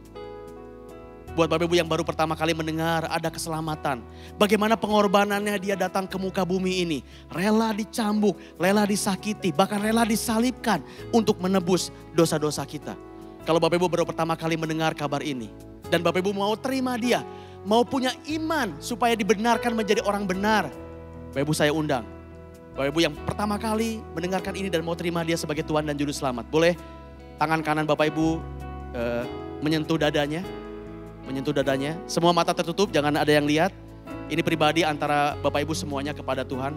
Buat Bapak Ibu yang baru pertama kali mendengar ada keselamatan. Bagaimana pengorbanannya dia datang ke muka bumi ini. Rela dicambuk, rela disakiti, bahkan rela disalibkan untuk menebus dosa-dosa kita. Kalau Bapak Ibu baru pertama kali mendengar kabar ini. Dan Bapak Ibu mau terima dia. Mau punya iman supaya dibenarkan menjadi orang benar. Bapak Ibu saya undang. Bapak Ibu yang pertama kali mendengarkan ini dan mau terima dia sebagai Tuhan dan Juru Selamat. Boleh tangan kanan Bapak Ibu menyentuh dadanya. Menyentuh dadanya. Semua mata tertutup, jangan ada yang lihat. Ini pribadi antara Bapak Ibu semuanya kepada Tuhan.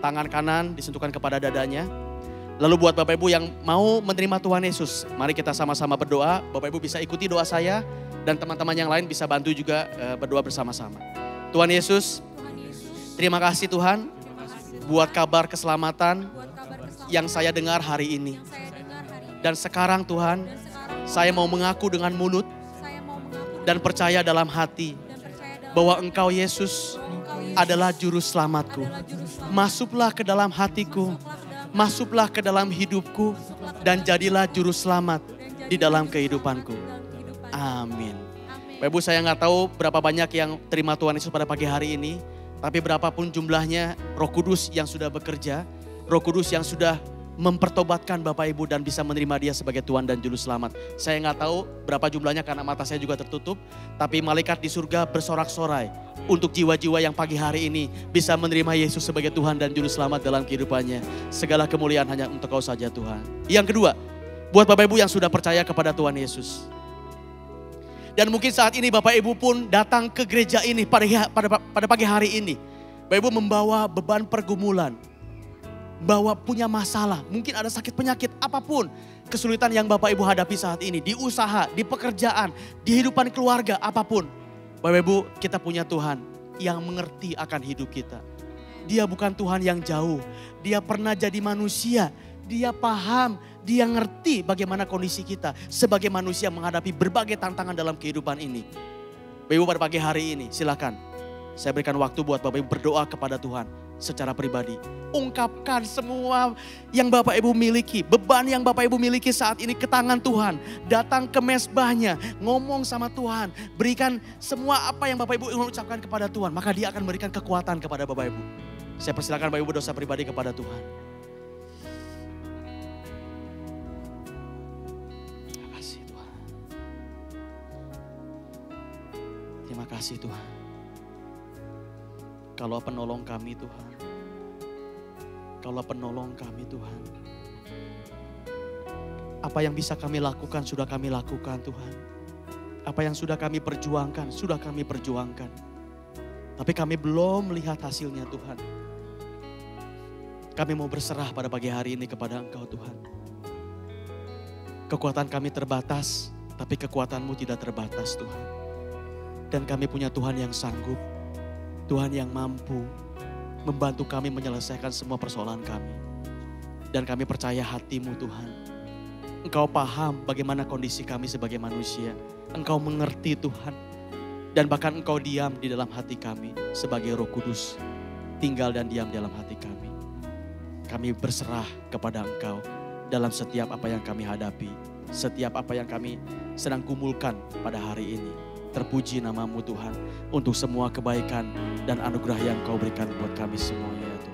Tangan kanan disentuhkan kepada dadanya. Lalu buat Bapak Ibu yang mau menerima Tuhan Yesus, mari kita sama-sama berdoa. Bapak Ibu bisa ikuti doa saya dan teman-teman yang lain bisa bantu juga berdoa bersama-sama. Tuhan Yesus, terima kasih Tuhan buat kabar keselamatan yang saya dengar hari ini. Dan sekarang Tuhan, saya mau mengaku dengan mulut dan percaya dalam hati bahwa Engkau Yesus adalah juru selamatku. Masuklah ke dalam hatiku, masuklah ke dalam hidupku dan jadilah juru selamat di dalam kehidupanku. Amin. Bapak Ibu, saya nggak tahu berapa banyak yang terima Tuhan Yesus pada pagi hari ini. Tapi berapapun jumlahnya, Roh Kudus yang sudah bekerja, Roh Kudus yang sudah mempertobatkan Bapak Ibu dan bisa menerima dia sebagai Tuhan dan Juru Selamat. Saya nggak tahu berapa jumlahnya karena mata saya juga tertutup. Tapi malaikat di surga bersorak-sorai untuk jiwa-jiwa yang pagi hari ini bisa menerima Yesus sebagai Tuhan dan Juru Selamat dalam kehidupannya. Segala kemuliaan hanya untuk Kau saja Tuhan. Yang kedua, buat Bapak Ibu yang sudah percaya kepada Tuhan Yesus. Dan mungkin saat ini Bapak Ibu pun datang ke gereja ini pada pagi hari ini. Bapak Ibu membawa beban pergumulan. Bawa punya masalah, mungkin ada sakit penyakit apapun. Kesulitan yang Bapak Ibu hadapi saat ini. Di usaha, di pekerjaan, di kehidupan keluarga apapun. Bapak Ibu, kita punya Tuhan yang mengerti akan hidup kita. Dia bukan Tuhan yang jauh. Dia pernah jadi manusia. Dia paham, dia ngerti bagaimana kondisi kita sebagai manusia menghadapi berbagai tantangan dalam kehidupan ini. Bapak Ibu pada pagi hari ini silakan. Saya berikan waktu buat Bapak Ibu berdoa kepada Tuhan secara pribadi. Ungkapkan semua yang Bapak Ibu miliki. Beban yang Bapak Ibu miliki saat ini ke tangan Tuhan. Datang ke mezbahnya. Ngomong sama Tuhan. Berikan semua apa yang Bapak Ibu ingin ucapkan kepada Tuhan. Maka dia akan memberikan kekuatan kepada Bapak Ibu. Saya persilakan Bapak Ibu dosa pribadi kepada Tuhan. Terima kasih Tuhan. Kalau penolong kami Tuhan. Kalau penolong kami Tuhan. Apa yang bisa kami lakukan sudah kami lakukan Tuhan. Apa yang sudah kami perjuangkan sudah kami perjuangkan. Tapi kami belum melihat hasilnya Tuhan. Kami mau berserah pada pagi hari ini kepada Engkau Tuhan. Kekuatan kami terbatas, tapi kekuatan-Mu tidak terbatas Tuhan. Dan kami punya Tuhan yang sanggup, Tuhan yang mampu membantu kami menyelesaikan semua persoalan kami. Dan kami percaya hati-Mu Tuhan. Engkau paham bagaimana kondisi kami sebagai manusia. Engkau mengerti Tuhan. Dan bahkan Engkau diam di dalam hati kami sebagai Roh Kudus. Tinggal dan diam di dalam hati kami. Kami berserah kepada Engkau dalam setiap apa yang kami hadapi. Setiap apa yang kami sedang kumulkan pada hari ini. Terpuji nama-Mu Tuhan untuk semua kebaikan dan anugerah yang Kau berikan buat kami semuanya ya Tuhan.